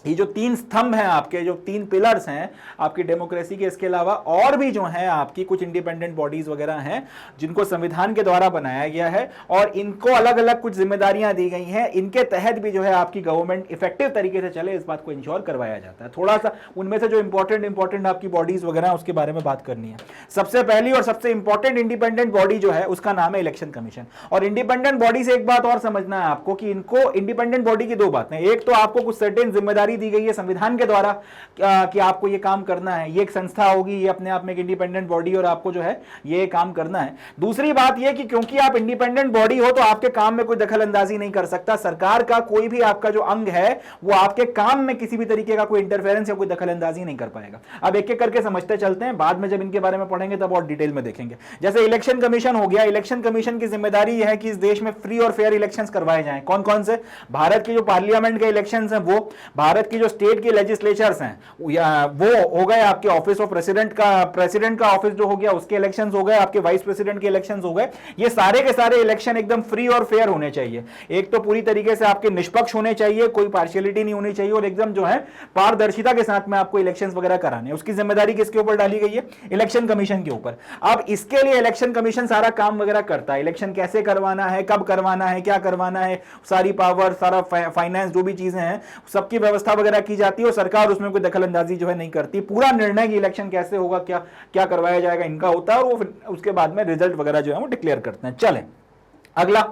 ये जो 3 स्तंभ हैं, आपके जो 3 पिलर्स हैं आपकी डेमोक्रेसी के, इसके अलावा और भी जो है आपकी कुछ इंडिपेंडेंट बॉडीज वगैरह हैं जिनको संविधान के द्वारा बनाया गया है और इनको अलग अलग कुछ जिम्मेदारियां दी गई हैं। इनके तहत भी जो है आपकी गवर्नमेंट इफेक्टिव तरीके से चले, इस बात को इंश्योर करवाया जाता है। थोड़ा सा उनमें से जो इंपॉर्टेंट आपकी बॉडीज वगैरह उसके बारे में बात करनी है। सबसे पहली और सबसे इंपॉर्टेंट इंडिपेंडेंट बॉडी जो है उसका नाम है इलेक्शन कमीशन। और इंडिपेंडेंट बॉडी से एक बात और समझना है आपको कि इनको इंडिपेंडेंट बॉडी की 2 बातें, एक तो आपको कुछ सर्टेन जिम्मेदारी दी गई है संविधान के द्वारा कि आपको ये काम करना है, ये एक संस्था होगी, ये अपने आप में एक इंडिपेंडेंट बॉडी और आपको जो है ये काम करना है। दूसरी बात ये कि क्योंकि आप इंडिपेंडेंट बॉडी हो तो आपके काम में कोई दखल अंदाजी नहीं कर सकता। सरकार का कोई भी आपका जो अंग है वो आपके काम में किसी भी तरीके का कोई इंटरफेरेंस या कोई दखल अंदाजी नहीं कर पाएगा। अब एक एक करके समझते चलते हैं, बाद में जब इनके बारे में पढ़ेंगे तब और डिटेल में देखेंगे। जैसे इलेक्शन कमीशन हो गया, इलेक्शन कमीशन की जिम्मेदारी यह है कि इस देश में फ्री और फेयर इलेक्शंस करवाए जाएं। कौन कौन से? भारत के जो पार्लियामेंट के इलेक्शंस हैं वो, भारत की जो स्टेट के लेजिस्लेचर्स हैं वो हो गए, आपके ऑफिस ऑफ प्रेसिडेंट का ऑफिस जो हो गया उसके इलेक्शंस हो गए, आपके वाइस प्रेसिडेंट के इलेक्शंस हो गए। ये सारे के सारे इलेक्शन एकदम फ्री और फेयर होने चाहिए। एक तो पूरी तरीके से आपके निष्पक्ष होने चाहिए, कोई पार्शियलिटी नहीं होनी चाहिए और एकदम जो है पारदर्शिता के साथ में आपको इलेक्शंस वगैरह कराने। उसकी जिम्मेदारी किसके ऊपर डाली गई है? इलेक्शन कमीशन के ऊपर। अब इसके लिए इलेक्शन कमीशन सारा काम वगैरह करता है, इलेक्शन कैसे करवाना है, कब करवाना है, क्या करवाना है, सारी पावर, सारा फाइनेंस, जो भी चीजें हैं सबकी व्यवस्था वगैरह की जाती है और सरकार उसमें कोई दखल अंदाजी जो है नहीं करती। पूरा निर्णय कि इलेक्शन कैसे होगा, क्या क्या करवाया जाएगा, इनका होता है और वो उसके बाद में रिजल्ट वगैरह जो है वो डिक्लेयर करते हैं। चलें अगला,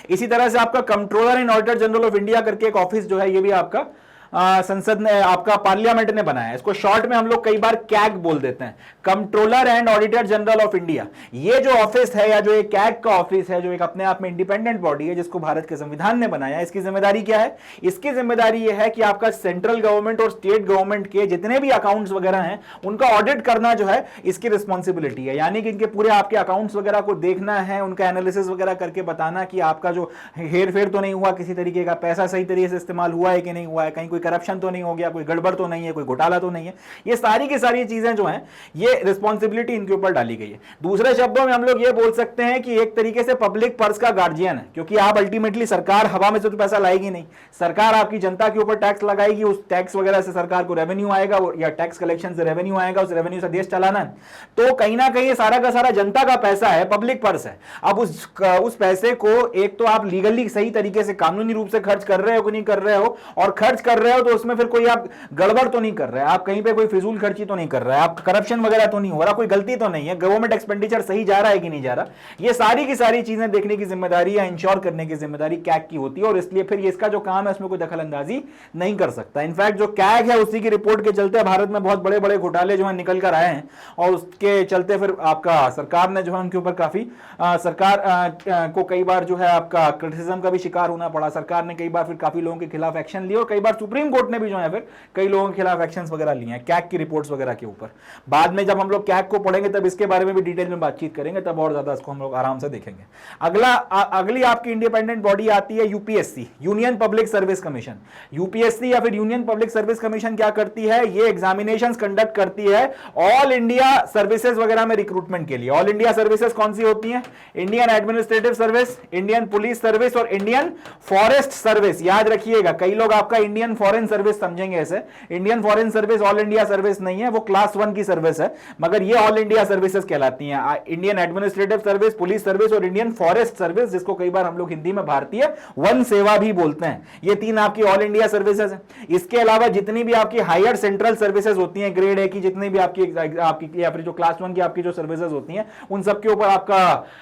इसी तरह से आपका controller and auditor general of India करके एक ऑफिस जो है ये भी आपका संसद ने, आपका पार्लियामेंट ने बनाया है। इसको शॉर्ट में हम लोग कई बार कैग बोल देते हैं, controller and auditor general of India. ये जो ऑफिस है या जो एक कैग का ऑफिस है, जो एक अपने आप में इंडिपेंडेंट बॉडी है जिसको भारत के संविधान ने बनाया है, इसकी जिम्मेदारी क्या है? इसकी जिम्मेदारी यह है कि आपका सेंट्रल गवर्नमेंट और स्टेट गवर्नमेंट के जितने भी अकाउंट्स वगैरह हैं उनका ऑडिट करना जो है इसकी रिस्पॉन्सिबिलिटी है। यानी कि इनके पूरे आपके अकाउंट्स वगैरह को देखना है, उनका एनालिसिस वगैरह करके बताना कि आपका जो हेर फेर तो नहीं हुआ, किसी तरीके का पैसा सही तरीके से इस्तेमाल हुआ है कि नहीं हुआ है, कहीं करप्शन तो नहीं हो गया, कोई गड़बड़ तो नहीं है, कोई घोटाला तो नहीं है। ये सारी की सारी चीजें जो हैं ये रिस्पांसिबिलिटी इनके ऊपर डाली गई है। दूसरे शब्दों में हम लोग ये बोल सकते हैं कि एक तरीके से पब्लिक पर्स का गार्जियन है, क्योंकि आप अल्टीमेटली, सरकार हवा में से तो पैसा लाएगी नहीं, सरकार आपकी जनता के ऊपर टैक्स लगाएगी, उस टैक्स वगैरह से सरकार को रेवेन्यू आएगा या टैक्स कलेक्शन से रेवेन्यू आएगा, उस रेवेन्यू से देश चलाना है। तो कहीं ना कहीं सारा का सारा जनता का पैसा है, पब्लिक पर्स है। अब उस पैसे को एक तो आप लीगली सही तरीके से कानूनी रूप से खर्च कर रहे हो कि नहीं कर रहे हो, और खर्च कर रहे हो तो उसमें फिर कोई आप गड़बड़ तो नहीं कर रहे हैं, आप कहीं पे कोई फिजूल खर्ची तो नहीं कर रहे हैं, आप करप्शन वगैरह तो नहीं हो रहा, कोई गलती तो नहीं है, गवर्नमेंट एक्सपेंडिचर सही जा रहा है कि नहीं जा रहा। ये सारी की सारी चीजें देखने की जिम्मेदारी या इंश्योर करने की जिम्मेदारी कैग की होती है और इसलिए फिर इसका जो काम है उसमें कोई दखल अंदाजी नहीं कर सकता। इनफैक्ट जो कैग है उसी की रिपोर्ट के चलते भारत में बहुत बड़े बड़े घोटाले जो है निकल कर आए हैं और उसके चलते फिर आपका सरकार ने जो है उनके ऊपर काफी सरकार को कई बार जो है आपका क्रिटिसिज्म का भी शिकार होना पड़ा। सरकार ने कई बार फिर काफी लोगों के खिलाफ एक्शन लिए और कई बार सुप्रीम कोर्ट ने भी जो है फिर कई लोगों के खिलाफ एक्शंस वगैरह लिए हैं कैग की रिपोर्ट्स वगैरह के ऊपर। बाद में जब हम लोग कैग को पढ़ेंगे तब इसके बारे में भी डिटेल में बातचीत करेंगे, तब और ज्यादा इसको हम लोग आराम से देखेंगे। अगली आपकी इंडिपेंडेंट बॉडी आती है UPSC, union public service commission. UPSC या फिर यूनियन पब्लिक सर्विस कमीशन क्या करती है? ये एग्जामिनेशंस कंडक्ट करती है ऑल इंडिया सर्विसेज वगैरह में रिक्रूटमेंट के लिए। ऑल इंडिया सर्विसेज कौन सी होती हैं? Indian administrative service, Indian police service और इंडियन फॉरेस्ट सर्विस। याद रखिएगा, कई लोग आपका इंडियन फॉरेन सर्विस समझेंगे ऐसे। Indian foreign service all India service नहीं है, वो क्लास 1 की सर्विस है, मगर ये ऑल इंडिया सर्विसेज कहलाती हैं। Indian administrative service, police service और इंडियन फॉरेस्ट सर्विस, जिसको कई बार हम लोग हिंदी में भारतीय वन सेवा भी बोलते हैं। ये 3 आपकी ऑल इंडिया सर्विसेज हैं। इसके अलावा जितनी भी आपकी हायर सेंट्रल सर्विसेज होती हैं, ग्रेड ए की जितनी भी आपकी या फिर जो क्लास 1 की आपकी जो सर्विसेज होती हैं, उन सबके ऊपर आपका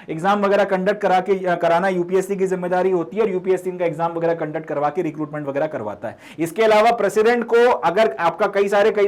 एग्जाम वगैरह कंडक्ट कराना यूपीएससी की जिम्मेदारी होती है और यूपीएससी का एग्जाम वगैरह कंडक्ट करवा के रिक्रूटमेंट वगैरह करवाता है। इसके उसके अलावा प्रेसिडेंट को अगर आपका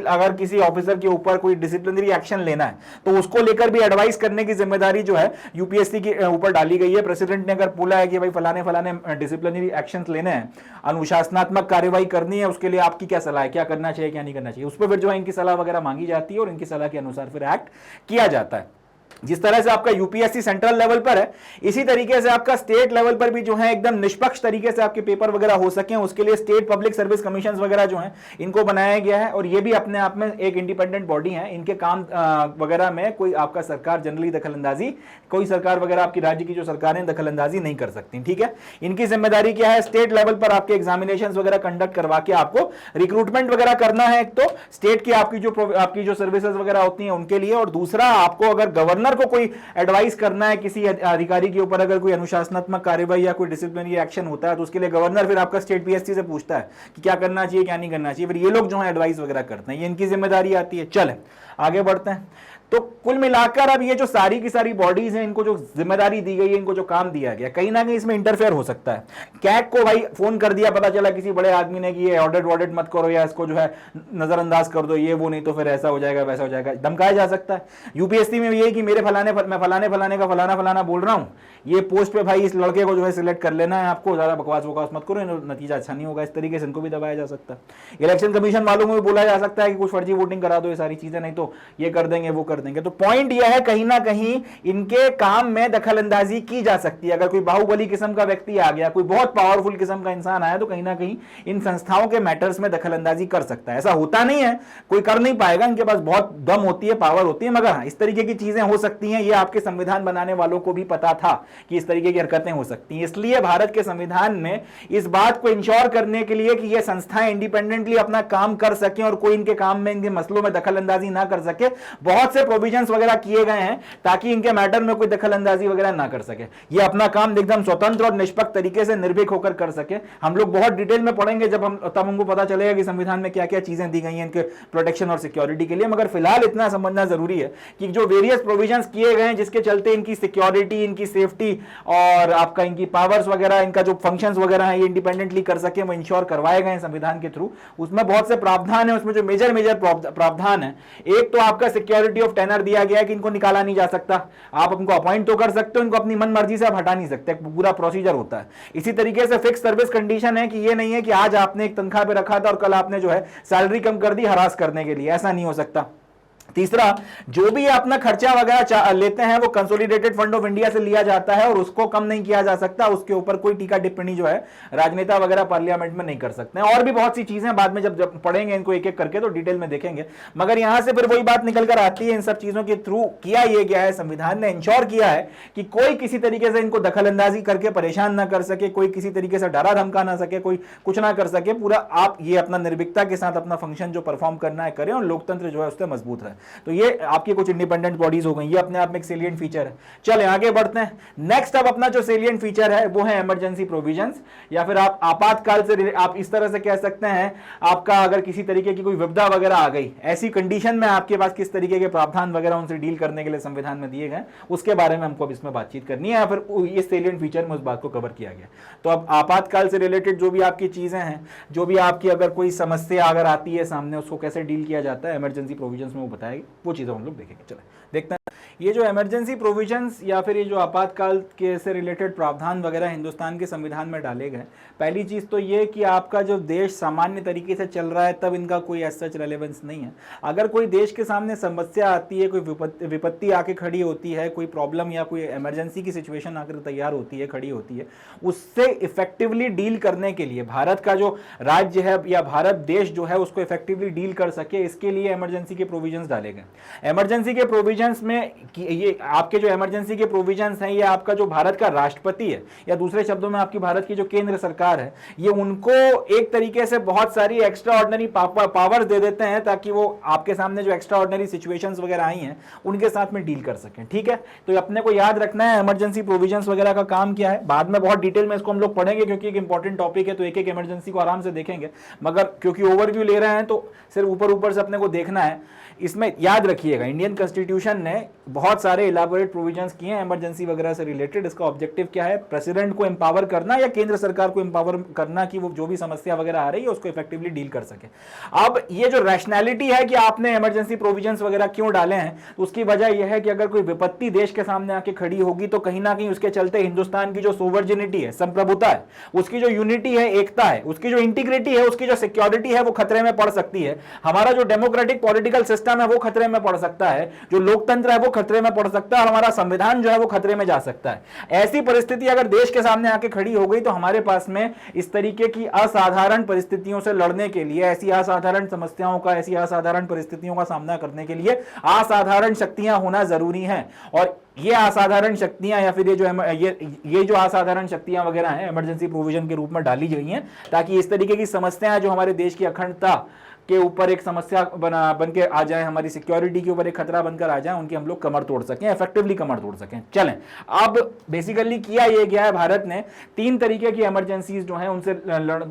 अगर किसी ऑफिसर के ऊपर कोई डिसिप्लिनरी एक्शन लेना है तो उसको लेकर भी एडवाइस करने की जिम्मेदारी जो है यूपीएससी के ऊपर डाली गई है। प्रेसिडेंट ने अगर बोला है कि भाई फलाने फलाने डिसिप्लिनरी एक्शन लेने हैं, अनुशासनात्मक कार्रवाई करनी है, उसके लिए आपकी क्या सलाह है, क्या करना चाहिए क्या नहीं करना चाहिए, उस पर फिर जो है इनकी सलाह वगैरह मांगी जाती है और इनकी सलाह के अनुसार फिर एक्ट किया जाता है। जिस तरह से आपका यूपीएससी सेंट्रल लेवल पर है, इसी तरीके से आपका स्टेट लेवल पर भी जो है एकदम निष्पक्ष तरीके से आपके पेपर वगैरह हो सके, उसके लिए स्टेट पब्लिक सर्विस कमीशन वगैरह जो है इनको बनाया गया है। और ये भी अपने आप में एक इंडिपेंडेंट बॉडी है। इनके काम वगैरह में कोई आपका सरकार जनरली दखलंदाजी, कोई सरकार वगैरह आपकी राज्य की जो सरकारें दखलंदाजी नहीं कर सकती, ठीक है। इनकी जिम्मेदारी क्या है, स्टेट लेवल पर आपके एग्जामिनेशन वगैरह कंडक्ट करवा के आपको रिक्रूटमेंट वगैरह करना है, एक तो स्टेट की आपकी जो सर्विसेज वगैरह होती हैं उनके लिए, और दूसरा आपको अगर गवर्नर को कोई एडवाइस करना है किसी अधिकारी के ऊपर, अगर कोई अनुशासनात्मक कार्रवाई या कोई डिसिप्लिनरी एक्शन होता है तो उसके लिए गवर्नर फिर आपका स्टेट पीएससी से पूछता है कि क्या करना चाहिए क्या नहीं करना चाहिए, फिर ये लोग जो है एडवाइस वगैरह करते हैं, ये इनकी जिम्मेदारी आती है। चले आगे बढ़ते हैं। तो कुल मिलाकर अब ये जो सारी की सारी बॉडीज हैं, इनको जो जिम्मेदारी दी गई है, इनको जो काम दिया गया, कहीं ना कहीं इसमें इंटरफेयर हो सकता है। कैग को भाई फोन कर दिया, पता चला किसी बड़े आदमी ने कि ये ऑडिट मत करो या इसको जो है नजरअंदाज कर दो, ये वो, नहीं तो फिर ऐसा हो जाएगा वैसा हो जाएगा, धमकाया जा सकता है। यूपीएससी में ये कि मैं फलाने का फलाना बोल रहा हूं, ये पोस्ट पे भाई इस लड़के को जो है सिलेक्ट कर लेना है, आपको ज्यादा बकवास मत करो, नतीजा अच्छा नहीं होगा, इस तरीके से इनको भी दबाया जा सकता है। इलेक्शन कमीशन वालों को भी बोला जा सकता है कि कुछ फर्जी वोटिंग करा दो, ये सारी चीजें, नहीं तो ये कर देंगे वो कर देंगे। तो पॉइंट यह है कहीं ना कहीं इनके काम में दखलंदाजी की जा सकती है। अगर कोई बाहुबली किस्म का व्यक्ति आ गया, कोई बहुत पावरफुल किस्म का इंसान आया, तो कहीं ना कहीं इन संस्थाओं के मैटर्स में दखलंदाजी कर सकता है। ऐसा होता नहीं है, कोई कर नहीं पाएगा, इनके पास बहुत दम होती है, पावर होती है, मगर हाँ इस तरीके की चीजें हो सकती हैं। ये आपके संविधान बनाने वालों को भी पता था कि इस तरीके की हरकतें हो सकती हैं। इसलिए भारत के संविधान में इस बात को इंश्योर करने के लिए कि ये संस्थाएं इंडिपेंडेंटली अपना काम कर सकें और कोई इनके काम में, इनके मसलों में दखलंदाजी ना कर सके, बहुत से प्रोविजंस वगैरह किए गए हैं ताकि इनके मैटर में कोई दखलंदाजी वगैरह ना कर सके, ये अपना काम एकदम स्वतंत्र और निष्पक्ष तरीके से निर्भीक होकर कर सके। हम लोग बहुत डिटेल में पढ़ेंगे तब हमको पता चलेगा कि संविधान में क्या क्या चीजें दी गई हैं इनके प्रोटेक्शन और सिक्योरिटी के लिए, मगर फिलहाल इतना समझना जरूरी है कि जो वेरियस प्रोविजंस किए गए हैं जिसके चलते इनकी सिक्योरिटी, इनकी सेफ्टी और आपका इनकी पावर्स वगैरह, इनका जो फंक्शंस वगैरह है ये इंडिपेंडेंटली कर सके, वो इंश्योर करवाए गए हैं संविधान के थ्रू। उसमें बहुत से प्रावधान है, उसमें जो मेजर प्रावधान है, एक तो आपका सिक्योरिटी ऑफ टेनर दिया गया है कि इनको निकाला नहीं जा सकता, आप उनको अपॉइंट तो कर सकते हो, इनको अपनी मन मर्जी से आप हटा नहीं सकते, पूरा प्रोसीजर होता है। इसी तरीके से फिक्स सर्विस कंडीशन है कि ये नहीं है कि आज आपने एक तनख्वाह पे रखा था और कल आपने जो है सैलरी कम कर दी हरास करने के लिए, ऐसा नहीं हो सकता। तीसरा, जो भी अपना खर्चा वगैरह लेते हैं वो कंसोलिडेटेड फंड ऑफ इंडिया से लिया जाता है और उसको कम नहीं किया जा सकता, उसके ऊपर कोई टीका टिप्पणी जो है राजनेता वगैरह पार्लियामेंट में नहीं कर सकते हैं। और भी बहुत सी चीजें बाद में जब पढ़ेंगे इनको एक एक करके तो डिटेल में देखेंगे, मगर यहां से फिर वही बात निकल कर आती है, इन सब चीजों के थ्रू किया ये गया है, संविधान ने इंश्योर किया है कि कोई किसी तरीके से इनको दखलंदाजी करके परेशान ना कर सके, कोई किसी तरीके से डरा धमका ना सके, कोई कुछ ना कर सके, पूरा आप ये अपना निर्भीकता के साथ अपना फंक्शन जो परफॉर्म करना है करें और लोकतंत्र जो है उससे मजबूत रहे। तो ये आपकी कुछ इंडिपेंडेंट बॉडीज हो गई, ये अपने आप में एक सेलिएंट फीचर है। चले आगे बढ़ते हैं। नेक्स्ट अब अपना जो सेलिएंट फीचर है वो है इमरजेंसी प्रोविजंस, या फिर आप आपातकाल से आप इस तरह से कह सकते हैं, आपका अगर किसी तरीके की कोई विपदा वगैरह आ गई, ऐसी कंडीशन में आपके पास किस तरीके के प्रावधान वगैरह उनसे डील करने के लिए संविधान में दिए गए, उसके बारे में हमको अब इसमें बातचीत करनी है, या फिर ये सेलिएंट फीचर में उस बात को कवर किया गया। तो अब आपातकाल से रिलेटेड जो भी आपकी चीजें हैं, जो भी आपकी अगर कोई समस्या अगर आती है सामने, उसको कैसे डील किया जाता है इमरजेंसी प्रोविजंस में, वो बताएगी, वो चीजें हम लोग देखेंगे। चले देखते हैं ये जो इमरजेंसी प्रोविजंस या फिर ये जो आपातकाल के से रिलेटेड प्रावधान वगैरह हिंदुस्तान के संविधान में डाले गए। पहली चीज़ तो ये कि आपका जो देश सामान्य तरीके से चल रहा है तब इनका कोई एज सच रेलेवेंस नहीं है। अगर कोई देश के सामने समस्या आती है, कोई विपत्ति आके खड़ी होती है, कोई प्रॉब्लम या कोई इमरजेंसी की सिचुएशन आकर तैयार होती है, खड़ी होती है, उससे इफेक्टिवली डील करने के लिए भारत का जो राज्य है या भारत देश जो है उसको इफेक्टिवली डील कर सके, इसके लिए इमरजेंसी के प्रोविजंस डाले गए। इमरजेंसी के प्रोविजंस में ये आपके जो इमरजेंसी के प्रोविजंस हैं, ये आपका जो भारत का राष्ट्रपति है या दूसरे शब्दों में आपकी भारत की जो केंद्र सरकार है, ये उनको एक तरीके से बहुत सारी एक्स्ट्रा ऑर्डिनरी पावर्स दे देते हैं ताकि वो आपके सामने जो एक्स्ट्रा ऑर्डिनरी सिचुएशंस वगैरह आई हैं उनके साथ में डील कर सकें। ठीक है, तो अपने को याद रखना है इमरजेंसी प्रोविजंस वगैरह का काम क्या है। बाद में बहुत डिटेल में इसको हम लोग पढ़ेंगे क्योंकि एक इंपॉर्टेंट टॉपिक है, तो एक एक इमरजेंसी को आराम से देखेंगे, मगर क्योंकि ओवरव्यू ले रहे हैं तो सिर्फ ऊपर ऊपर से अपने को देखना है। इसमें याद रखिएगा, इंडियन कॉन्स्टिट्यूशन ने बहुत सारे इलाबोरेट प्रोविजंस किए हैं इमरजेंसी वगैरह से रिलेटेड। इसका ऑब्जेक्टिव क्या है, प्रेसिडेंट को एम्पावर करना या केंद्र सरकार को एम्पावर करना कि वो जो भी समस्या वगैरह आ रही है उसको इफेक्टिवली डील कर सके। अब ये जो रैशनैलिटी है कि आपने इमरजेंसी प्रोविजंस वगैरह क्यों डाले हैं, तो उसकी वजह यह है कि अगर कोई विपत्ति देश के सामने आके खड़ी होगी तो कहीं ना कहीं उसके चलते हिंदुस्तान की जो सोवर्जिनिटी है, संप्रभुता है, उसकी जो यूनिटी है, एकता है, उसकी जो इंटीग्रिटी है, उसकी जो सिक्योरिटी है वो खतरे में पड़ सकती है। हमारा जो डेमोक्रेटिक पॉलिटिकल सिस्टम है वो खतरे में पड़ सकता है, जो लोकतंत्र है वो खतरे में पड़ सकता है, और हमारा संविधान जो है वो खतरे में जा सकता है। ऐसी परिस्थिति अगर देश के सामने आके खड़ी हो गई तो हमारे पास में इस तरीके की असाधारण परिस्थितियों से लड़ने के लिए, ऐसी असाधारण समस्याओं का, ऐसी असाधारण परिस्थितियों का सामना करने के लिए असाधारण शक्तियां होना जरूरी है। और ये असाधारण शक्तियां या फिर ये जो असाधारण शक्तियां वगैरह हैं इमरजेंसी प्रोविजन के रूप में डाली गई हैं ताकि इस तरीके की समस्याएं जो हमारे देश की अखंडता के ऊपर एक समस्या बन के आ जाए, हमारी सिक्योरिटी के ऊपर एक खतरा बनकर आ जाए, उनकी हम लोग कमर तोड़ सकें, इफेक्टिवली कमर तोड़ सकें। चलें, अब बेसिकली किया ये गया है, भारत ने 3 तरीके की इमरजेंसीज जो हैं उनसे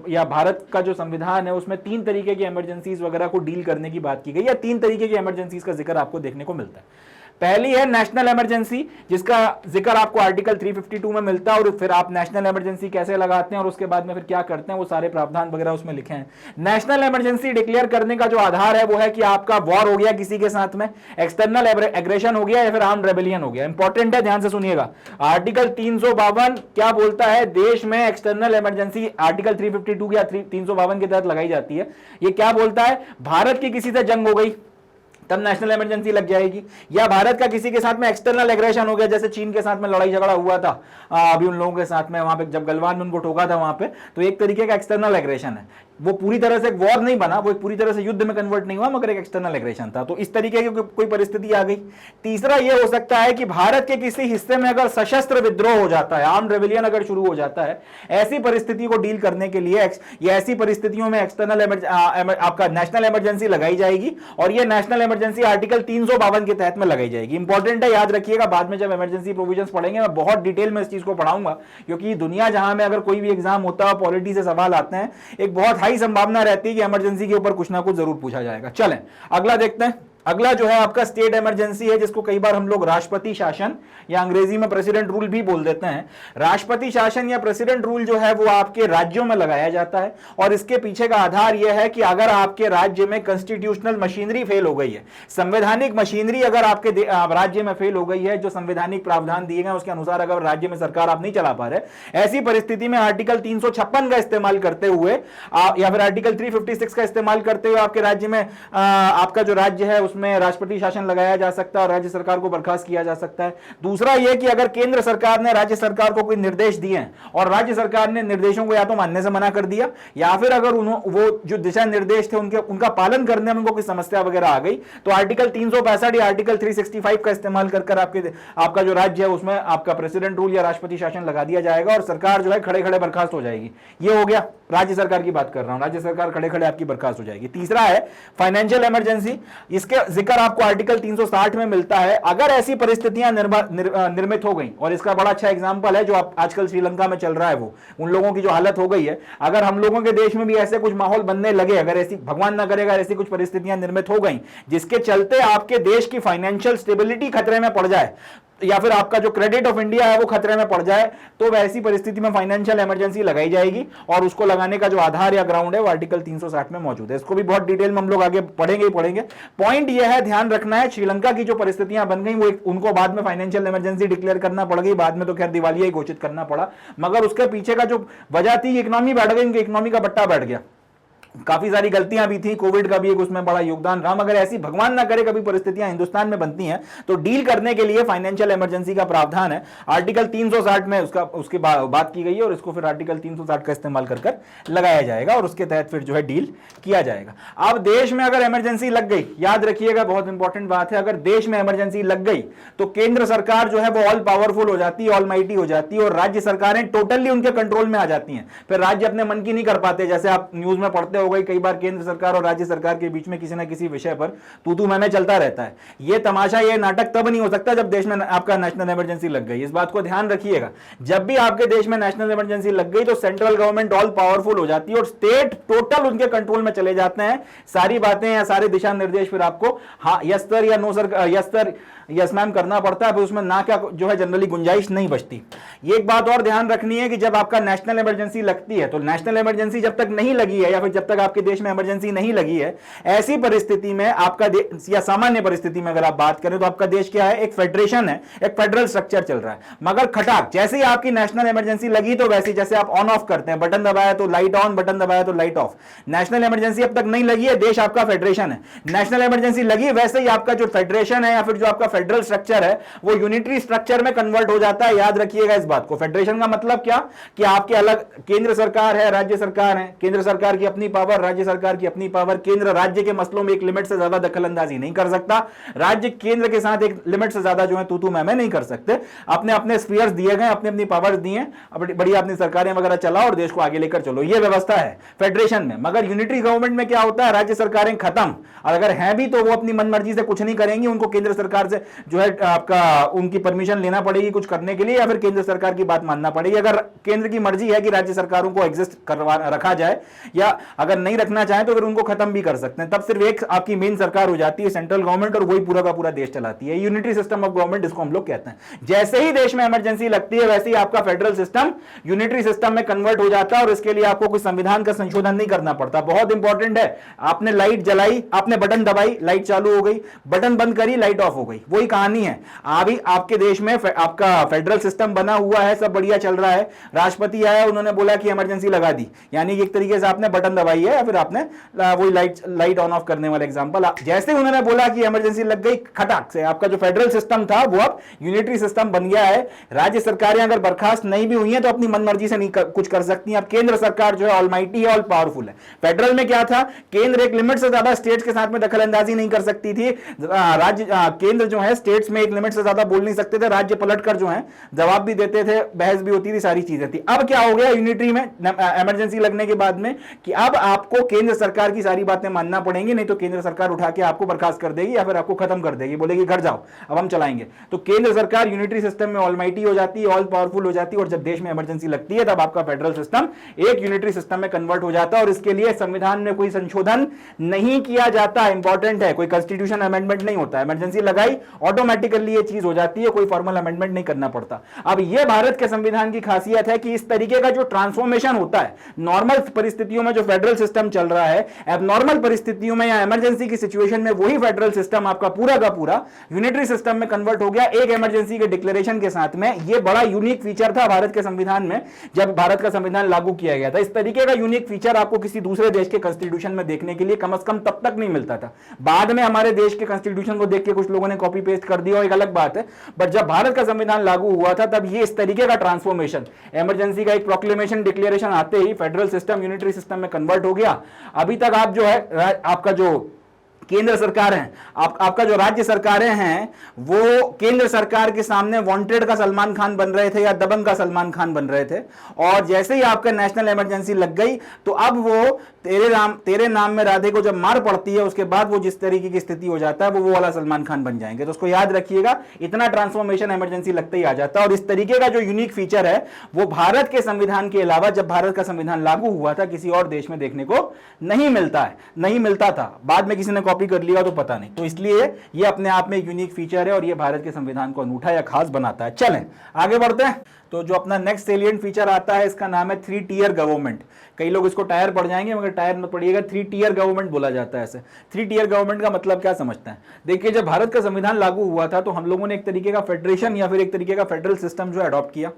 या भारत का जो संविधान है उसमें 3 तरीके की इमरजेंसीज वगैरह को डील करने की बात की गई, या 3 तरीके की इमरजेंसीज का जिक्र आपको देखने को मिलता है। पहली है नेशनल इमरजेंसी, जिसका जिक्र आपको आर्टिकल 352 में मिलता है, और फिर आप नेशनल इमरजेंसी कैसे लगाते हैं और उसके बाद में फिर क्या करते हैं वो सारे प्रावधान वगैरह उसमें लिखे हैं। नेशनल इमरजेंसी डिक्लेयर करने का जो आधार है वो है कि आपका वॉर हो गया किसी के साथ में, एक्सटर्नल एग्रेशन हो गया या फिर आर्म्ड रेबेलियन हो गया। इंपॉर्टेंट है, ध्यान से सुनिएगा। आर्टिकल 352 क्या बोलता है, देश में एक्सटर्नल इमरजेंसी आर्टिकल 352 या 352 के तहत लगाई जाती है। ये क्या बोलता है, भारत की किसी से जंग हो गई तब नेशनल इमरजेंसी लग जाएगी, या भारत का किसी के साथ में एक्सटर्नल एग्रेशन हो गया, जैसे चीन के साथ में लड़ाई झगड़ा हुआ था अभी उन लोगों के साथ में, वहां पे जब गलवान में उनको ठोका था वहां पे, तो एक तरीके का एक्सटर्नल एग्रेशन है। वो पूरी तरह से एक वॉर नहीं बना, वो पूरी तरह से युद्ध में कन्वर्ट नहीं हुआ, मगर एक एक्सटर्नल एग्रेशन था। तो इस तरीके की कोई परिस्थिति आ गई। तीसरा ये हो सकता है कि भारत के किसी हिस्से में अगर सशस्त्र विद्रोह हो जाता है, आर्म्ड रेबेलियन अगर शुरू हो जाता है, ऐसी परिस्थिति को डील करने के लिए या ऐसी परिस्थितियों में एक्सटर्नल आपका नेशनल इमरजेंसी लगाई जाएगी, और ये नेशनल इमरजेंसी आर्टिकल 352 के तहत में लगाई जाएगी। इंपॉर्टेंट है, याद रखिएगा, बाद में जब इमरजेंसी प्रोविजंस पढ़ेंगे मैं बहुत डिटेल में इस चीज को पढ़ाऊंगा, क्योंकि दुनिया जहां में अगर कोई भी एग्जाम होता है, पॉलिटी से सवाल आते हैं, एक बहुत हाई संभावना रहती है कि इमरजेंसी के ऊपर कुछ ना कुछ जरूर पूछा जाएगा। चलें अगला देखते हैं। अगला जो है आपका स्टेट इमरजेंसी है, जिसको कई बार हम लोग राष्ट्रपति शासन या अंग्रेजी में प्रेसिडेंट रूल भी बोल देते हैं। राष्ट्रपति शासन या प्रेसिडेंट रूल जो है वो आपके राज्यों में लगाया जाता है, और इसके पीछे का आधार यह है कि अगर आपके राज्य में कॉन्स्टिट्यूशनल मशीनरी फेल हो गई है, संवैधानिक मशीनरी अगर आपके राज्य में फेल हो गई है, जो संवैधानिक प्रावधान दिए गए उसके अनुसार अगर राज्य में सरकार आप नहीं चला पा रहे, ऐसी परिस्थिति में आर्टिकल 356 का इस्तेमाल करते हुए या फिर आर्टिकल 356 का इस्तेमाल करते हुए आपके राज्य में आपका जो राज्य है उसमें राष्ट्रपति शासन लगाया जा सकता है और राज्य सरकार को बर्खास्त किया जा सकता है। दूसरा यह कि अगर केंद्र सरकार ने राज्य सरकार को कोई निर्देश दिए हैं और राज्य सरकार ने निर्देशों को या तो मानने से मना कर दिया, या फिर अगर वो जो दिशा निर्देश थे उनका पालन करने में उनको कोई समस्या वगैरह आ गई, तो आर्टिकल 365 या आर्टिकल 365 का इस्तेमाल कर आपका जो राज्य है उसमें आपका प्रेसिडेंट रूल या राष्ट्रपति शासन लगा दिया जाएगा, और सरकार जो है खड़े खड़े बर्खास्त हो जाएगी। ये हो गया, राज्य सरकार की बात कर रहा हूं, राज्य सरकार खड़े खड़े आपकी बर्खास्त हो जाएगी। तीसरा है फाइनेंशियल इमरजेंसी, इसके जिक्र आपको आर्टिकल 360 में मिलता है। अगर ऐसी परिस्थितियां निर्मित हो गई, और इसका बड़ा अच्छा एग्जांपल है जो आजकल श्रीलंका में चल रहा है, वो उन लोगों की जो हालत हो गई है, अगर हम लोगों के देश में भी ऐसे कुछ माहौल बनने लगे, अगर ऐसी भगवान ना करेगा ऐसी कुछ परिस्थितियां निर्मित हो गई जिसके चलते आपके देश की फाइनेंशियल स्टेबिलिटी खतरे में पड़ जाए, या फिर आपका जो क्रेडिट ऑफ इंडिया है वो खतरे में पड़ जाए, तो वैसी परिस्थिति में फाइनेंशियल इमरजेंसी लगाई जाएगी, और उसको लगाने का जो आधार या ग्राउंड है वो आर्टिकल 360 में मौजूद है। इसको भी बहुत डिटेल में हम लोग आगे पढ़ेंगे ही पढ़ेंगे। पॉइंट ये है, ध्यान रखना है, श्रीलंका की जो परिस्थितियां बन गई वो उनको बाद में फाइनेंशियल इमरजेंसी डिक्लेयर करना पड़ गई, बाद में तो खैर दिवालिया ही घोषित करना पड़ा, मगर उसके पीछे का जो वजह थी, इकोनॉमी बैठ गई, उनकी इकोनॉमी का बट्टा बैठ गया, काफी सारी गलतियां भी थी, कोविड का भी एक उसमें बड़ा योगदान रहा, मगर ऐसी भगवान ना करे कभी परिस्थितियां हिंदुस्तान में बनती हैं तो डील करने के लिए फाइनेंशियल इमरजेंसी का प्रावधान है, आर्टिकल 360 में उसकी बात की गई है, और इसको फिर आर्टिकल 360 का इस्तेमाल कर लगाया जाएगा, और उसके तहत फिर जो है डील किया जाएगा। अब देश में अगर इमरजेंसी लग गई, याद रखिएगा बहुत इंपॉर्टेंट बात है, अगर देश में इमरजेंसी लग गई तो केंद्र सरकार जो है वो ऑल पावरफुल हो जाती है, ऑल माइटी हो जाती है, और राज्य सरकारें टोटली उनके कंट्रोल में आ जाती हैं। फिर राज्य अपने मन की नहीं कर पाते, जैसे आप न्यूज में पढ़ते बातें हो गई, कई बार केंद्र सरकार और राज्य सरकार के बीच में किसी ना किसी विषय पर तू मैं चलता रहता है। ये तमाशा, ये नाटक तब नहीं हो सकता जब देश में आपका नेशनल इमरजेंसी लग गई। इस बात को ध्यान रखिएगा, जब भी आपके देश में नेशनल इमरजेंसी लग गई तो सेंट्रल गवर्नमेंट ऑल पावरफुल हो जाती है और स्टेट टोटल उनके कंट्रोल में चले जाते हैं। सारी बातें या सारे दिशा निर्देश फिर आपको हाँ यस सर या no sir, yes sir yes ma'am करना पड़ता है, फिर उसमें ना क्या जो है जनरली गुंजाइश नहीं बचती। ये एक बात और ध्यान रखनी है कि जब आपका नेशनल इमरजेंसी लगती है तो नेशनल इमरजेंसी जब तक नहीं लगी है या फिर जब तक आपके देश में इमरजेंसी नहीं लगी है, ऐसी परिस्थिति में आपका या सामान्य परिस्थिति में अगर आप बात करें तो आपका देश क्या है, एक फेडरेशन है, एक फेडरल स्ट्रक्चर चल रहा है। मगर खटाक जैसे ही आपकी नेशनल इमरजेंसी लगी तो वैसे जैसे आप ऑन ऑफ करते हैं, बटन दबाया तो लाइट ऑन, बटन दबाया तो लाइट ऑफ। नेशनल इमरजेंसी अब तक नहीं लगी है, देश आपका फेडरेशन है। नेशनल इमरजेंसी लगी वैसे ही आपका जो फेडरेशन है या फिर जो आपका फेडरल स्ट्रक्चर है वो यूनिटरी स्ट्रक्चर में कन्वर्ट हो जाता है। याद रखिएगा इस बात को। फेडरेशन का मतलब क्या कि आपके अलग केंद्र सरकार है, राज्य सरकार है, केंद्र सरकार की अपनी पावर, राज्य सरकार की अपनी पावर। केंद्र राज्य के मसलों में एक लिमिट से ज्यादा दखलंदाजी नहीं कर सकता, राज्य केंद्र के साथ एक लिमिट से ज्यादा जो है तू मैं नहीं कर सकते। अपने अपने स्फीयर्स दिए गए, अपनी अपनी पावर्स दिए, बढ़िया अपनी सरकारें वगैरह चलाओ और देश को आगे लेकर चलो, ये व्यवस्था है फेडरेशन में। मगर यूनिटरी गवर्नमेंट में क्या होता है, राज्य सरकारें खत्म, और अगर हैं भी तो वो अपनी मनमर्जी से कुछ नहीं करेंगी, उनको केंद्र सरकार से जो है आपका उनकी परमिशन लेना पड़ेगी कुछ करने के लिए, या फिर केंद्र सरकार की बात मानना पड़ेगी। अगर केंद्र की मर्जी है कि राज्य सरकारों को एग्जिस्ट करवा रखा जाए, या अगर नहीं रखना चाहे तो फिर उनको खत्म भी कर सकते हैं। तब सिर्फ एक आपकी मेन सरकार हो जाती है, सेंट्रल गवर्नमेंट, और वही पूरा का पूरा देश चलाती है। यूनिटरी सिस्टम ऑफ गवर्नमेंट इसको हम लोग कहते हैं। जैसे ही देश में इमरजेंसी लगती है वैसे ही आपका फेडरल सिस्टम यूनिटरी सिस्टम में कन्वर्ट हो जाता है, और इसके लिए आपको कोई संविधान का संशोधन नहीं करना पड़ता। बहुत इंपॉर्टेंट है, आपने लाइट जलाई, आपने बटन दबाई, लाइट चालू हो गई, बटन बंद करी, लाइट ऑफ हो गई, वही कहानी है। अभी आपके देश में आपका फेडरल सिस्टम बना हुआ है, सब बढ़िया चल रहा है, राष्ट्रपति आया, उन्होंने बोला कि इमरजेंसी लगा दी, यानी कि एक तरीके से आपने बटन दबाई है या फिर आपने वही लाइट ऑन ऑफ करने वाला एग्जांपल। जैसे उन्होंने बोला कि इमरजेंसी लग गई, खटाक से आपका जो फेडरल सिस्टम था वो अब यूनिटरी सिस्टम बन गया है। राज्य सरकारें अगर बर्खास्त नहीं भी हुई हैं तो अपनी मनमर्जी से नहीं कुछ कर सकती हैं। अब केंद्र सरकार जो है ऑलमाइटी है, ऑल पावरफुल है। फेडरल में क्या था, केंद्र एक लिमिट से ज्यादा स्टेट्स के साथ में दखलंदाजी नहीं कर सकती थी, राज्य केंद्र जो है स्टेट्स में एक लिमिट से ज्यादा बोल नहीं सकते थे, राज्य पलटकर जो है जवाब भी देते थे, बहस भी होती थी, सारी चीजें थी। अब क्या हो गया यूनिटरी में इमरजेंसी लगने के बाद में कि अब आपको केंद्र सरकार की सारी बातें मानना पड़ेंगी, नहीं तो केंद्र सरकार उठा के आपको बर्खास्त कर देगी या फिर आपको खत्म कर देगी, बोलेगी घर जाओ अब हम चलाएंगे। तो केंद्र सरकार यूनिटरी सिस्टम में ऑलमाइटी हो जाती है, ऑल पावरफुल हो जाती है, और जब देश में इमरजेंसी लगती है तब आपका फेडरल सिस्टम एक यूनिटरी सिस्टम में कन्वर्ट हो जाता है, और इसके लिए संविधान में कोई संशोधन नहीं किया जाता। इंपॉर्टेंट है, कोई कॉन्स्टिट्यूशन अमेंडमेंट नहीं होता। इमरजेंसी लगाई, ऑटोमेटिकली ये चीज हो जाती है, कोई फॉर्मल अमेंडमेंट नहीं करना पड़ता। अब यह भारत के संविधान की खासियत है कि इस तरीके का जो ट्रांसफॉर्मेशन होता है, नॉर्मल परिस्थितियों में जो फेडरल सिस्टम चल रहा है, एबनॉर्मल परिस्थितियों में या इमरजेंसी की सिचुएशन में वही फेडरल सिस्टम आपका पूरा का पूरा यूनिटरी सिस्टम में कन्वर्ट हो गया एक इमरजेंसी के डिक्लेरेशन के साथ में। यह बड़ा यूनिक फीचर था भारत के संविधान में जब भारत का संविधान लागू किया गया था। इस तरीके का यूनिक फीचर आपको किसी दूसरे देश के कॉन्स्टिट्यूशन में देखने के लिए कम से कम तब तक नहीं मिलता था। बाद में हमारे देश के कॉन्स्टिट्यूशन को देख के कुछ लोगों ने कॉपी पेस्ट कर दिया, एक अलग बात है, बट जब भारत का संविधान लागू हुआ था तब ये इस तरीके का ट्रांसफॉर्मेशन, इमरजेंसी का एक प्रोक्लेमेशन डिक्लेरेशन आते ही फेडरल सिस्टम यूनिटरी सिस्टम में कन्वर्ट हो गया। अभी तक आप जो है आपका जो केंद्र सरकार है, आपका जो राज्य सरकारें हैं वो केंद्र सरकार के सामने वांटेड का सलमान खान बन रहे थे या दबंग का सलमान खान बन रहे थे, और जैसे ही आपका नेशनल इमरजेंसी लग गई तो अब वो तेरे नाम में राधे को जब मार पड़ती है उसके बाद वो जिस तरीके की स्थिति हो जाता है वो वाला सलमान खान बन जाएंगे। तो उसको याद रखिएगा, इतना ट्रांसफॉर्मेशन इमरजेंसी लगते ही आ जाता है। और इस तरीके का जो यूनिक फीचर है वो भारत के संविधान के अलावा जब भारत का संविधान लागू हुआ था किसी और देश में देखने को नहीं मिलता था। बाद में किसी ने कॉपी कर लिया तो पता नहीं। तो इसलिए ये अपने आप में एक यूनिक फीचर है और ये भारत के संविधान को अनूठा या खास बनाता है। चलें आगे बढ़ते हैं। तो जो अपना नेक्स्ट सेलिएंट फीचर आता है इसका नाम है 3 टियर गवर्नमेंट। कई लोग इसको टायर पढ़ जाएंगे मगर टायर मत पढ़िएगा, 3 टियर गवर्नमेंट बोला जाता है ऐसे। 3 टियर गवर्नमेंट का मतलब क्या समझते हैं? देखिए, जब भारत का संविधान लागू हुआ था तो हम लोगों ने एक तरीके का फेडरेशन या फिर एक तरीके का फेडरल सिस्टम जो अडॉप्ट किया।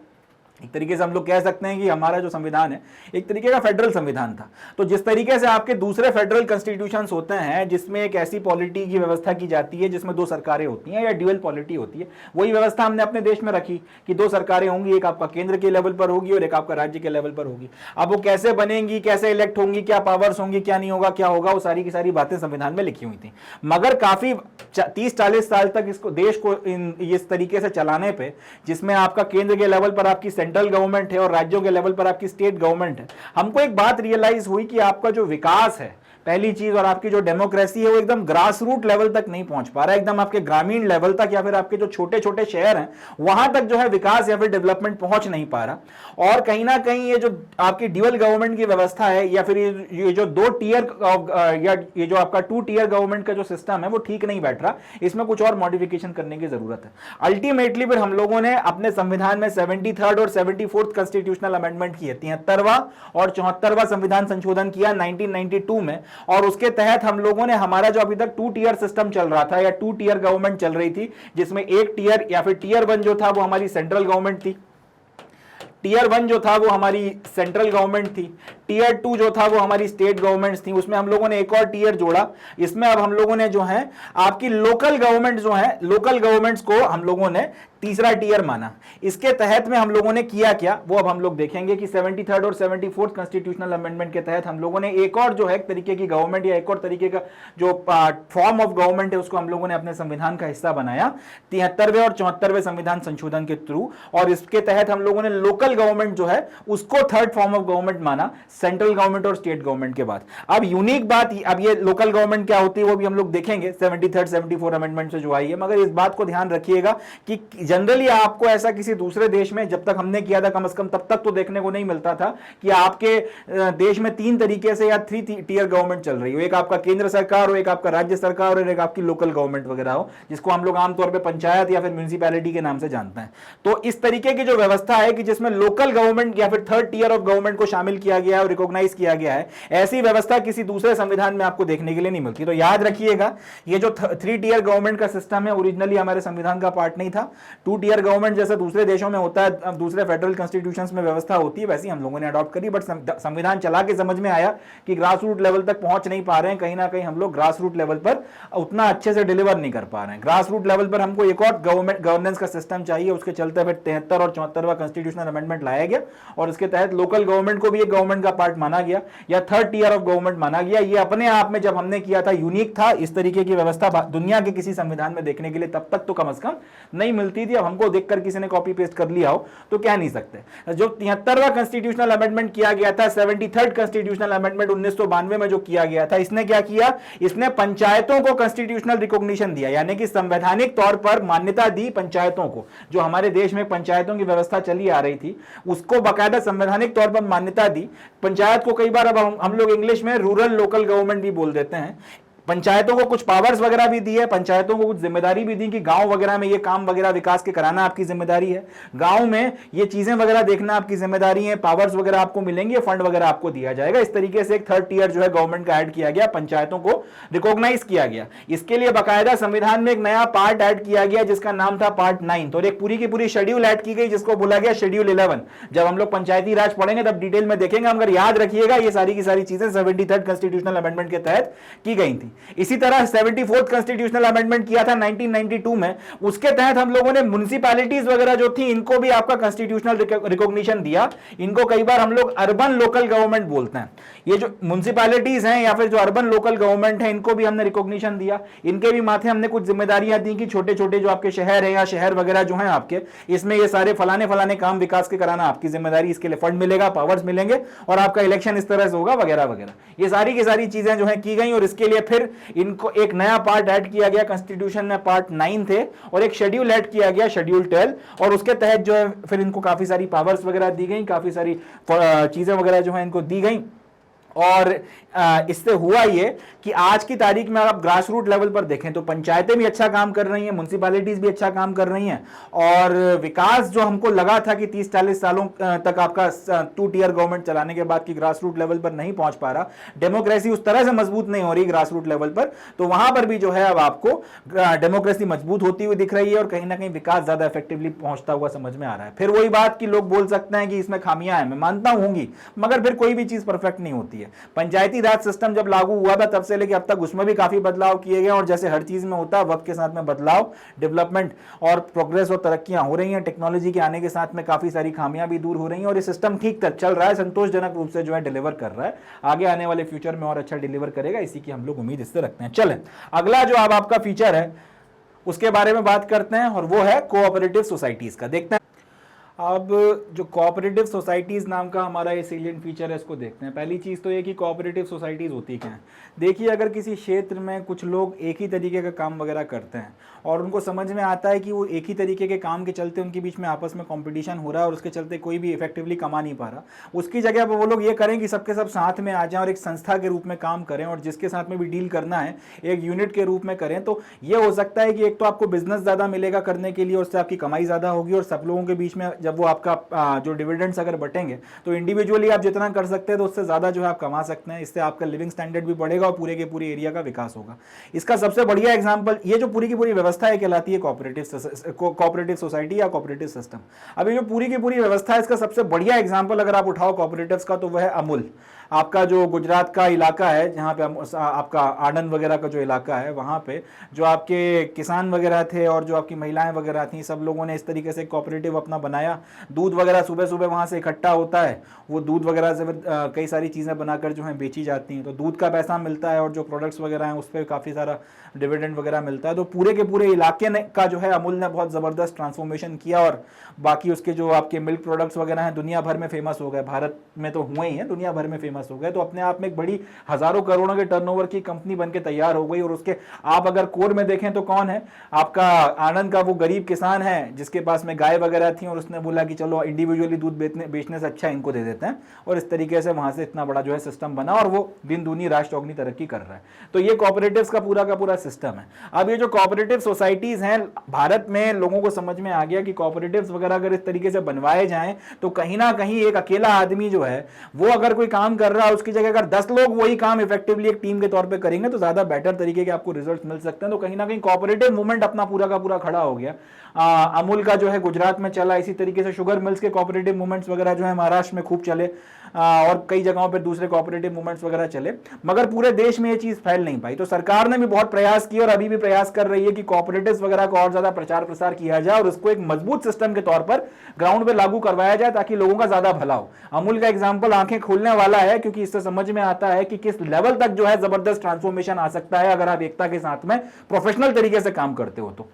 एक तरीके से हम लोग कह सकते हैं कि हमारा जो संविधान है एक तरीके का फेडरल संविधान था। तो जिस तरीके से आपके दूसरे फेडरल कॉन्स्टिट्यूशंस होते हैं जिसमें एक ऐसी पॉलिटी की व्यवस्था की जाती है जिसमें 2 सरकारें होती हैं या ड्यूअल पॉलिटी होती है, वही व्यवस्था हमने अपने देश में रखी कि 2 सरकारें होंगी, एक आपका केंद्र के लेवल पर होगी और एक आपका राज्य के लेवल पर होगी। अब वो कैसे बनेंगी, कैसे इलेक्ट होंगी, क्या पावर्स होंगी, क्या नहीं होगा, क्या होगा, वो सारी की सारी बातें संविधान में लिखी हुई थी। मगर काफी 30-40 साल तक इसको देश को इस तरीके से चलाने पे जिसमें आपका केंद्र के लेवल पर आपकी सेंट्रल गवर्नमेंट है और राज्यों के लेवल पर आपकी स्टेट गवर्नमेंट है, हमको एक बात रियलाइज हुई कि आपका जो विकास है पहली चीज, और आपकी जो डेमोक्रेसी है वो एकदम ग्रास रूट लेवल तक नहीं पहुंच पा रहा है, एकदम आपके ग्रामीण लेवल तक या फिर आपके जो छोटे छोटे शहर हैं वहां तक जो है विकास या फिर डेवलपमेंट पहुंच नहीं पा रहा। और कहीं ना कहीं ये जो आपकी ड्यूअल गवर्नमेंट की व्यवस्था है या फिर ये जो दो टियर या ये जो आपका 2 टियर गवर्नमेंट का जो सिस्टम है वो ठीक नहीं बैठ रहा, इसमें कुछ और मॉडिफिकेशन करने की जरूरत है। अल्टीमेटली फिर हम लोगों ने अपने संविधान में 73rd और 74th कॉन्स्टिट्यूशनल अमेंडमेंट किए, 73वां और 74वां संविधान संशोधन किया 1992 में, और उसके तहत हम लोगों ने हमारा जो अभी तक 2 टियर सिस्टम चल रहा था या 2 टियर गवर्नमेंट चल रही थी, जिसमें एक टियर या फिर टियर 1 जो था वो हमारी सेंट्रल गवर्नमेंट थी, टियर 1 जो था वो हमारी सेंट्रल गवर्नमेंट थी, टियर 2 जो था वो हमारी स्टेट गवर्नमेंट्स थी, उसमें हम लोगों ने एक और टियर जोड़ा। इसमें अब हम लोगों ने जो है आपकी लोकल गवर्नमेंट जो है, लोकल गवर्नमेंट्स को हम लोगों ने तीसरा टियर माना। इसके तहत में हम लोगों ने किया क्या वो अब हम लोग देखेंगे कि 73rd और 74th कॉन्स्टिट्यूशनल अमेंडमेंट के तहत हम लोगों ने एक और जो है तरीके की गवर्नमेंट या एक और तरीके का जो फॉर्म ऑफ गवर्नमेंट है उसको हम लोगों ने अपने संविधान का हिस्सा बनाया 73वें और 74वें संविधान संशोधन के थ्रू, और इसके तहत हम लोगों ने लोकल गवर्नमेंट जो है उसको थर्ड फॉर्म ऑफ गवर्नमेंट माना सेंट्रल गवर्नमेंट और स्टेट गवर्नमेंट के बाद। अब यूनिक बात, अब ये लोकल गवर्नमेंट क्या होती है वो भी हम लोग देखेंगे 73rd 74 अमेंडमेंट से जो आई है, मगर इस बात को ध्यान रखिएगा कि जनरली आपको ऐसा किसी दूसरे देश में जब तक हमने किया था कम से कम तब तक तो देखने को नहीं मिलता था कि आपके देश में 3 तरीके से या 3 टियर गवर्नमेंट चल रही हो, एक आपका केंद्र सरकार हो, एक आपका राज्य सरकार और एक आपकी लोकल गवर्नमेंट वगैरह हो, जिसको हम लोग आमतौर पर पंचायत या फिर म्यूनिसिपैलिटी के नाम से जानते हैं। तो इस तरीके की जो व्यवस्था है कि जिसमें लोकल गवर्नमेंट या फिर 3rd टियर ऑफ गवर्नमेंट को शामिल किया गया है और रिकॉग्नाइज किया गया है, ऐसी व्यवस्था किसी दूसरे संविधान में आपको देखने के लिए नहीं मिलती। तो याद रखिएगा ये जो 3 टियर गवर्नमेंट का सिस्टम है ओरिजिनली हमारे संविधान का पार्ट नहीं था। 2 टियर गवर्नमेंट जैसा दूसरे देशों में होता है, अब दूसरे फेडरल कॉन्स्टिट्यूशंस में व्यवस्था होती है, वैसे हम लोगों ने अडॉप्ट करी, बट संविधान चला के समझ में आया कि ग्रास रूट लेवल तक पहुंच नहीं पा रहे हैं, कहीं ना कहीं हम लोग ग्रास रूट लेवल पर उतना अच्छे से डिलीवर नहीं कर पा रहे हैं। ग्रास रूट लेवल पर हमको एक और गवर्नमेंट गवर्नेंस का सिस्टम चाहिए, उसके चलते फिर 73 और 74वां कॉन्स्टिट्यूशनल अमेंडमेंट लाया गया और इसके तहत लोकल गवर्नमेंट को भी एक गवर्नमेंट का पार्ट माना गया या 3rd टियर ऑफ गवर्नमेंट माना गया। ये अपने आप में जब हमने किया था यूनिक था, इस तरीके की व्यवस्था दुनिया के किसी संविधान में देखने के लिए तब तक तो कम से कम नहीं मिलती थी। अब हमको देखकर किसी ने कॉपी पेस्ट कर लिया हो तो कह नहीं सकते। जो 73वां कॉन्स्टिट्यूशनल अमेंडमेंट किया गया था, 73rd कॉन्स्टिट्यूशनल अमेंडमेंट 1992 में जो किया गया था, इसने क्या किया, इसने पंचायतों को कॉन्स्टिट्यूशनल रिकॉग्निशन दिया, यानी कि संवैधानिक तौर पर मान्यता दी पंचायतों को। जो हमारे देश में पंचायतों की व्यवस्था चली आ रही थी उसको बाकायदा संवैधानिक तौर पर मान्यता दी। पंचायत को कई बार अब हम लोग इंग्लिश में रूरल लोकल गवर्नमेंट भी बोल देते हैं। पंचायतों को कुछ पावर्स वगैरह भी दी है, पंचायतों को कुछ जिम्मेदारी भी दी कि गांव वगैरह में ये काम वगैरह विकास के कराना आपकी जिम्मेदारी है, गांव में ये चीजें वगैरह देखना आपकी जिम्मेदारी है, पावर्स वगैरह आपको मिलेंगे, फंड वगैरह आपको दिया जाएगा। इस तरीके से एक 3rd टियर जो है गवर्नमेंट का ऐड किया गया, पंचायतों को रिकॉग्नाइज किया गया। इसके लिए बाकायदा संविधान में एक नया पार्ट ऐड किया गया जिसका नाम था पार्ट 9, और एक पूरी की पूरी शेड्यूल ऐड की गई जिसको बोला गया शेड्यूल 11। जब हम लोग पंचायती राज पढ़ेंगे तब डिटेल में देखेंगे, मगर याद रखिएगा ये सारी की सारी चीजें 73rd कॉन्स्टिट्यूशनल अमेंडमेंट के तहत की गई थी। इसी तरह 74th कॉन्स्टिट्यूशनल अमेंडमेंट किया था 1992 में, उसके तहत हम लोगों ने म्युनिसिपैलिटीज वगैरह जो थी इनको भी आपका कॉन्स्टिट्यूशनल रिकॉग्निशन दिया। इनको कई बार हम लोग अर्बन लोकल गवर्नमेंट बोलते हैं। ये जो म्युनिसिपैलिटीज हैं या फिर जो अर्बन लोकल गवर्नमेंट है इनको भी हमने रिकॉग्निशन दिया। इनके भी माथे हमने कुछ जिम्मेदारियां दी कि छोटे छोटे जो आपके शहर है या शहर वगैरह जो है आपके, इसमें ये सारे फलाने फलाने काम विकास के कराना आपकी जिम्मेदारी, इसके लिए फंड मिलेगा, पावर्स मिलेंगे और आपका इलेक्शन इस तरह से होगा वगैरह वगैरह। ये सारी की सारी चीजें जो है की गई और इसके लिए फिर इनको एक नया पार्ट ऐड किया गया। कॉन्स्टिट्यूशन में पार्ट 9 थे और एक शेड्यूल ऐड किया गया शेड्यूल 12, और उसके तहत जो है फिर इनको काफी सारी पावर्स वगैरह दी गई, काफी सारी चीजें वगैरह जो है इनको दी गई। और इससे हुआ ये कि आज की तारीख में आप ग्रास रूट लेवल पर देखें तो पंचायतें भी अच्छा काम कर रही हैं, म्युनिसिपैलिटीज भी अच्छा काम कर रही हैं, और विकास जो हमको लगा था कि 30-40 सालों तक आपका 2 टियर गवर्नमेंट चलाने के बाद की ग्रास रूट लेवल पर नहीं पहुंच पा रहा, डेमोक्रेसी उस तरह से मजबूत नहीं हो रही ग्रास रूट लेवल पर, तो वहां पर भी जो है अब आपको डेमोक्रेसी मजबूत होती हुई दिख रही है और कहीं ना कहीं विकास ज्यादा इफेक्टिवली पहुंचता हुआ समझ में आ रहा है। फिर वही बात कि लोग बोल सकते हैं कि इसमें खामियां हैं, मैं मानता हूंगी, मगर फिर कोई भी चीज परफेक्ट नहीं होती है। पंचायती राज सिस्टम जब लागू हुआ था तब से लेकर अब तक उसमें भी काफी बदलाव किए गए, और जैसे हर चीज में होता है वक्त के साथ में बदलाव, डेवलपमेंट और प्रोग्रेस और तरक्कियां हो रही हैं। टेक्नोलॉजी के आने के साथ में काफी सारी खामियां भी दूर हो रही हैं और ये सिस्टम ठीक तक चल रहा है, संतोषजनक रूप से जो है डिलीवर कर रहा है। आगे आने वाले फ्यूचर में और अच्छा डिलीवर करेगा, इसी की हम लोग उम्मीद इससे रखते हैं। चलें अगला जो अब आपका फीचर है उसके बारे में बात करते हैं और वो है कोऑपरेटिव सोसाइटीज का। देखते हैं अब जो कोऑपरेटिव सोसाइटीज़ नाम का हमारा ये सेलिएंट फीचर है, इसको देखते हैं। पहली चीज़ तो ये कि कोऑपरेटिव सोसाइटीज़ होती क्या हैं। देखिए, अगर किसी क्षेत्र में कुछ लोग एक ही तरीके का काम वगैरह करते हैं और उनको समझ में आता है कि वो एक ही तरीके के काम के चलते उनके बीच में आपस में कंपटीशन हो रहा है और उसके चलते कोई भी इफेक्टिवली कमा नहीं पा रहा, उसकी जगह पर वो लोग ये करें कि सबके सब साथ में आ जाएं और एक संस्था के रूप में काम करें और जिसके साथ में भी डील करना है एक यूनिट के रूप में करें, तो ये हो सकता है कि एक तो आपको बिजनेस ज़्यादा मिलेगा करने के लिए, उससे आपकी कमाई ज़्यादा होगी और सब लोगों के बीच में जब वो आपका जो डिविडेंड्स अगर बटेंगे तो इंडिविजुअली आप जितना कर सकते हैं तो उससे ज़्यादा जो है आप कमा सकते हैं। इससे आपका लिविंग स्टैंडर्ड भी बढ़ेगा और पूरे के पूरे एरिया का विकास होगा। इसका सबसे बढ़िया एग्जांपल ये जो पूरी की पूरी व्यवस्था है कहलाती है कोऑपरेटिव सोसाइटी या कोऑपरेटिव सिस्टम। अब ये जो पूरी की पूरी व्यवस्था है इसका सबसे बढ़िया एग्जांपल अगर आप उठाओ कोऑपरेटिव्स का तो वह है अमूल। आपका जो गुजरात का इलाका है जहाँ पे आपका आनंद वगैरह का जो इलाका है वहाँ पे जो आपके किसान वगैरह थे और जो आपकी महिलाएं वगैरह थी, सब लोगों ने इस तरीके से कोऑपरेटिव अपना बनाया। दूध वगैरह सुबह सुबह वहाँ से इकट्ठा होता है, वो दूध वगैरह से कई सारी चीज़ें बनाकर जो है बेची जाती हैं, तो दूध का पैसा मिलता है और जो प्रोडक्ट्स वगैरह हैं उस पर काफ़ी सारा डिविडेंड वगैरह मिलता है। तो पूरे के पूरे इलाके ने का जो है अमूल ने बहुत ज़बरदस्त ट्रांसफॉर्मेशन किया और बाकी उसके जो आपके मिल्क प्रोडक्ट्स वगैरह हैं दुनिया भर में फेमस हो गए। भारत में तो हुए ही हैं, दुनिया भर में फेमस हो गए। तो अपने आप में एक बड़ी हज़ारों करोड़ों के टर्नओवर की कंपनी बन के तैयार हो गई। और उसके आप अगर कोर में देखें तो कौन है, आपका आनंद का वो गरीब किसान है जिसके पास में गाय वगैरह थी और उसने बोला कि चलो इंडिविजुअली दूध बेचने से अच्छा इनको दे देते हैं, और इस तरीके से वहां से इतना बड़ा जो है सिस्टम बना और वो दिन दूनी राष्ट्र चौगुनी तरक्की कर रहा है। तो ये कोऑपरेटिव्स का पूरा सिस्टम है। अब ये जो कोऑपरेटिव सोसाइटीज हैं भारत में, लोगों को समझ में आ गया कि कोऑपरेटिव्स वगैरह अगर इस तरीके से बनवाए जाएं तो कहीं ना कहीं एक अकेला आदमी जो है वो अगर कोई काम कर रहा है उसकी जगह अगर 10 लोग वही काम इफेक्टिवली एक टीम के तौर पे करेंगे तो ज्यादा बेटर तरीके के आपको रिजल्ट मिल सकते हैं। तो कहीं ना कहीं कोऑपरेटिव मूवमेंट अपना पूरा का पूरा खड़ा हो गया। अमूल का जो है गुजरात में चला, इसी तरीके से शुगर मिल्स के कोऑपरेटिव मूवमेंट्स वगैरह जो है महाराष्ट्र में खूब चले और कई जगहों पे दूसरे कोऑपरेटिव मूवमेंट्स वगैरह चले, मगर पूरे देश में ये चीज फैल नहीं पाई। तो सरकार ने भी बहुत प्रयास किया और अभी भी प्रयास कर रही है कि कोऑपरेटिव्स वगैरह को और ज्यादा प्रचार प्रसार किया जाए और उसको एक मजबूत सिस्टम के तौर पर ग्राउंड पे लागू करवाया जाए ताकि लोगों का ज्यादा भला हो। अमूल का एग्जाम्पल आंखें खोलने वाला है क्योंकि इससे समझ में आता है कि किस लेवल तक जो है जबरदस्त ट्रांसफॉर्मेशन आ सकता है अगर आप एकता के साथ में प्रोफेशनल तरीके से काम करते हो। तो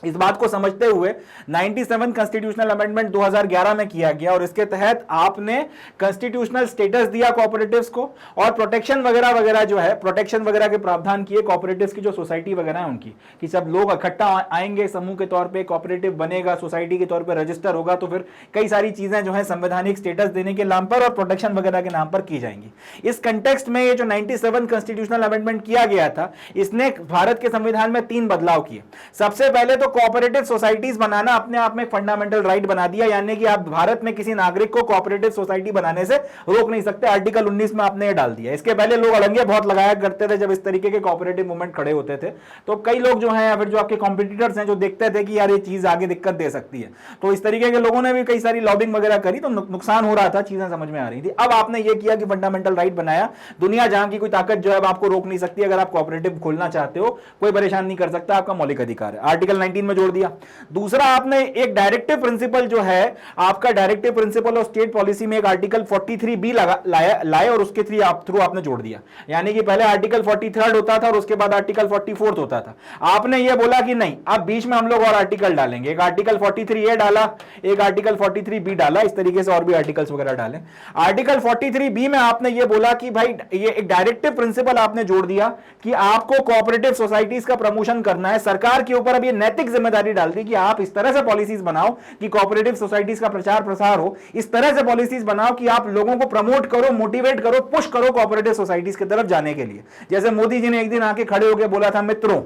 इस बात को समझते हुए 97 कॉन्स्टिट्यूशनल अमेंडमेंट 2011 में किया गया और इसके तहत आपने कॉन्स्टिट्यूशनल स्टेटस दिया कोऑपरेटिव्स को और प्रोटेक्शन वगैरह वगैरह जो है प्रोटेक्शन वगैरह के प्रावधान किए कोऑपरेटिव्स की जो सोसाइटी वगैरह है उनकी, कि सब लोग इकट्ठा आएंगे समूह के तौर पे, कोऑपरेटिव बनेगा, सोसाइटी के तौर पे रजिस्टर होगा, तो फिर कई सारी चीजें जो है संवैधानिक स्टेटस देने के नाम पर और प्रोटेक्शन वगैरह के नाम पर की जाएंगी। इस कंटेक्स्ट में ये जो 97 कॉन्स्टिट्यूशनल अमेंडमेंट किया गया था इसने भारत के संविधान में 3 बदलाव किए। सबसे पहले तो कोऑपरेटिव सोसाइटीज बनाना अपने आप में फंडामेंटल राइट बना दिया, यानी कि आप भारत में किसी नागरिक को कोऑपरेटिव सोसाइटी बनाने से रोक नहीं सकते। आर्टिकल 19 में आपने ये डाल दिया। इसके पहले लोग अड़ंगे बहुत लगाया करते थे जब इस तरीके के कोऑपरेटिव मूवमेंट खड़े होते थे, तो कई लोग जो हैं या फिर जो आपके कॉम्पिटिटर्स हैं जो देखते थे कि यार ये चीज आगे दिक्कत दे सकती है, तो इस तरीके के लोगों ने भी कई सारी लॉबिंग वगैरह करी, तो नुकसान हो रहा था, चीजें समझ में आ रही थी। अब आपने ये किया कि फंडामेंटल राइट बनाया, दुनिया जहां की कोई ताकत जो है आपको रोक नहीं सकती। अगर आप कोऑपरेटिव खोलना चाहते हो कोई परेशान नहीं कर सकता, आपका मौलिक अधिकार है। आर्टिकल 19 में जोड़ दिया। दूसरा, आपने एक डायरेक्टिव प्रिंसिपल जो है आपका directive principle of state policy में एक आर्टिकल 43B लाए और उसके थ्रू आपने जोड़ दिया। यानी कि पहले आर्टिकल 43 होता था और उसके बाद आर्टिकल 44 होता था। आपने ये बोला कि नहीं, अब बीच में हम लोग और आर्टिकल डालेंगे, एक आर्टिकल 43A डाला, एक आर्टिकल 43B डाला, इस तरीके से और भी आर्टिकल्स वगैरह डाले। आर्टिकल 43B में आपने ये बोला कि भाई ये एक डायरेक्टिव प्रिंसिपल आपने जोड़ दिया कि आपको कोऑपरेटिव सोसाइटीज का प्रमोशन करना है। सरकार के ऊपर अब ये नैतिक जिम्मेदारी डाल दी कि आप इस तरह से पॉलिसीज बनाओ कि कोऑपरेटिव सोसाइटीज का प्रचार प्रसार हो, इस तरह से पॉलिसीज बनाओ कि आप लोगों को प्रमोट करो, मोटिवेट करो, पुश करो कोऑपरेटिव सोसाइटीज की तरफ जाने के लिए। जैसे मोदी जी ने एक दिन आके खड़े होकर बोला था, मित्रों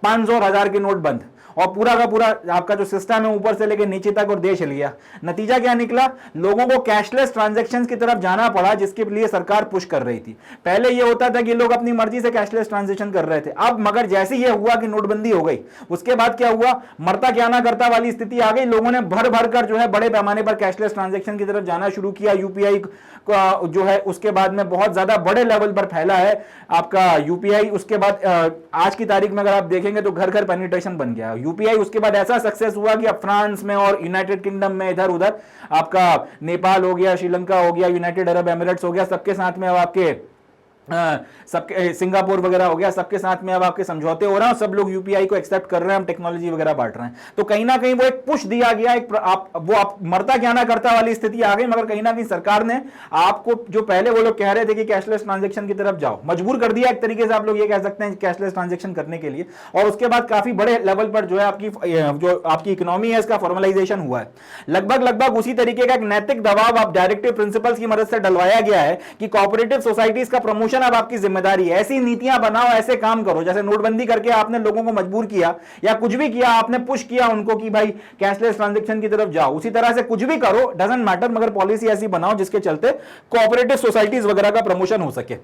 500 और 1000 के नोट बंद, और पूरा का पूरा आपका जो सिस्टम है ऊपर से लेकर नीचे तक और देश हिल गया। नतीजा क्या निकला? लोगों को कैशलेस ट्रांजैक्शंस की तरफ जाना पड़ा, जिसके लिए सरकार पुश कर रही थी। पहले ये होता था कि लोग अपनी मर्जी से कैशलेस ट्रांजैक्शन कर रहे थे, अब मगर जैसे ये हुआ कि नोटबंदी हो गई, उसके बाद क्या हुआ, मरता क्या ना करता वाली स्थिति आ गई। लोगों ने भर भर कर जो है बड़े पैमाने पर कैशलेस ट्रांजैक्शन की तरफ जाना शुरू किया। यूपीआई जो है उसके बाद में बहुत ज्यादा बड़े लेवल पर फैला है आपका यूपीआई। उसके बाद आज की तारीख में अगर आप देखेंगे तो घर घर पेनिट्रेशन बन गया यूपीआई। उसके बाद ऐसा सक्सेस हुआ कि अब फ्रांस में और यूनाइटेड किंगडम में, इधर उधर आपका नेपाल हो गया, श्रीलंका हो गया, यूनाइटेड अरब एमिरेट्स हो गया, सबके साथ में अब आपके सबके सिंगापुर वगैरह हो गया, सबके साथ में अब आपके समझौते हो रहे हैं और सब लोग यूपीआई को एक्सेप्ट कर रहे हैं, हम टेक्नोलॉजी वगैरह बांट रहे हैं। तो कहीं ना कहीं वो एक पुश दिया गया, एक आप मरता क्या ना करता वाली स्थिति आ गई। मगर कहीं ना कहीं सरकार ने आपको, जो पहले वो लोग कह रहे थे कि कैशलेस ट्रांजेक्शन की तरफ जाओ, मजबूर कर दिया एक तरीके से, आप लोग ये कह सकते हैं कैशलेस ट्रांजेक्शन करने के लिए। और उसके बाद काफी बड़े लेवल पर जो है आपकी इकोनॉमी है इसका फॉर्मलाइजेशन हुआ है। लगभग उसी तरीके का एक नैतिक दबाव आप डायरेक्टिव प्रिंसिपल्स की मदद से डलवाया गया है कि कोऑपरेटिव सोसाइटीज का प्रमोशन अब आपकी जिम्मेदारी है। ऐसी नीतियां बनाओ, ऐसे काम करो, जैसे नोटबंदी करके आपने लोगों को मजबूर किया या कुछ भी किया, आपने पुश किया उनको कि भाई कैशलेस ट्रांजैक्शन की तरफ जाओ, उसी तरह से कुछ भी करो, डजंट मैटर, मगर पॉलिसी ऐसी बनाओ जिसके चलते कोऑपरेटिव सोसाइटीज वगैरह का प्रमोशन हो सके।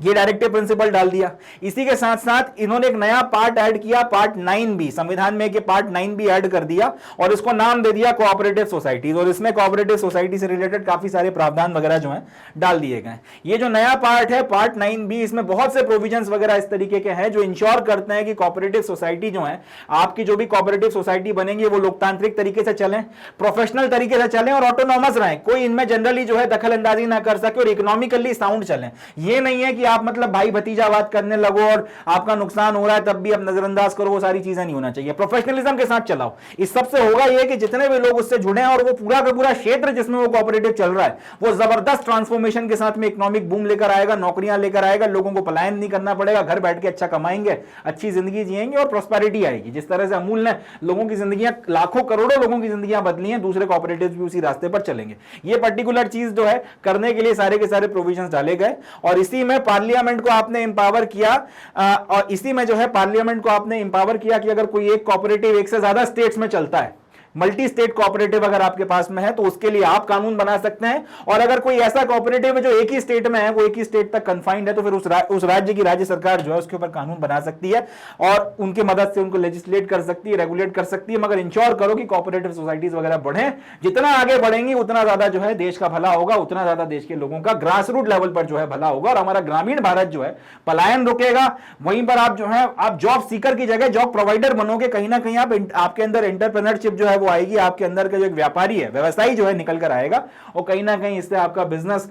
ये डायरेक्टिव प्रिंसिपल डाल दिया। इसी के साथ साथ इन्होंने एक नया पार्ट ऐड किया, पार्ट 9B, संविधान में के पार्ट 9B ऐड कर दिया और इसको नाम दे दिया कोऑपरेटिव सोसाइटीज। और इसमें कोऑपरेटिव सोसाइटी से रिलेटेड काफी सारे प्रावधान वगैरह जो हैं डाल दिए गए। ये जो नया पार्ट है पार्ट 9B, इसमें बहुत से प्रोविजंस वगैरह इस तरीके के हैं जो इंश्योर करते हैं कि कोऑपरेटिव सोसाइटी जो है, आपकी जो भी कोऑपरेटिव सोसाइटी बनेंगी वो लोकतांत्रिक तरीके से चलें, प्रोफेशनल तरीके से चलें और ऑटोनॉमस रहें, कोई इनमें जनरली जो है दखल अंदाजी ना कर सके और इकोनॉमिकली साउंड चलें। ये नहीं है कि आप मतलब भाई भतीजावाद करने लगो और आपका नुकसान हो रहा है तब भी आप नजरअंदाज करो, वो सारी चीजें नहीं होना चाहिए। प्रोफेशनलिज्म के साथ चलाओ। इस सबसे होगा ये कि जितने भी लोग उससे जुड़े हैं और वो पूरा का पूरा क्षेत्र जिसमें वो कोऑपरेटिव चल रहा है वो जबरदस्त ट्रांसफॉर्मेशन के साथ में इकोनॉमिक बूम लेकर आएगा, नौकरियां लेकर आएगा, लोगों को पलायन नहीं करना पड़ेगा, घर बैठ के अच्छा कमाएंगे, अच्छी जिंदगी जिएंगे और प्रॉस्पेरिटी आएगी। जिस तरह से अमूल ने लोगों की जिंदगियां, लाखों करोड़ों लोगों की जिंदगियां बदली हैं, दूसरे कोऑपरेटिव भी उसी रास्ते पर चलेंगे। ये पर्टिकुलर चीज जो है करने के लिए सारे के सारे प्रोविजंस डाले गए और इसी में पार्लियामेंट को आपने इंपावर किया और इसी में जो है पार्लियामेंट को आपने इंपावर किया कि अगर कोई एक कोऑपरेटिव एक से ज्यादा स्टेट्स में चलता है, मल्टी स्टेट कोऑपरेटिव अगर आपके पास में है तो उसके लिए आप कानून बना सकते हैं। और अगर कोई ऐसा कोऑपरेटिव है जो एक ही स्टेट में है, वो एक ही स्टेट तक कन्फाइंड है, तो फिर उस राज्य की राज्य सरकार जो है उसके ऊपर कानून बना सकती है और उनकी मदद से उनको लेजिस्लेट कर सकती है, रेगुलेट कर सकती है। मगर इंश्योर करो कि कोऑपरेटिव सोसाइटीज वगैरह बढ़े, जितना आगे बढ़ेंगी उतना ज्यादा जो है देश का भला होगा, उतना ज्यादा देश के लोगों का ग्रास रूट लेवल पर जो है भला होगा और हमारा ग्रामीण भारत जो है पलायन रुकेगा। वहीं पर आप जो है आप जॉब सीकर की जगह जॉब प्रोवाइडर बनोगे, कहीं ना कहीं आपके अंदर एंटरप्रेन्योरशिप जो है वो आएगी, आपके अंदर का जो एक व्यापारी है, व्यवसायी जो है निकल कर आएगा और कहीं ना कहीं इससे आपका बिजनेस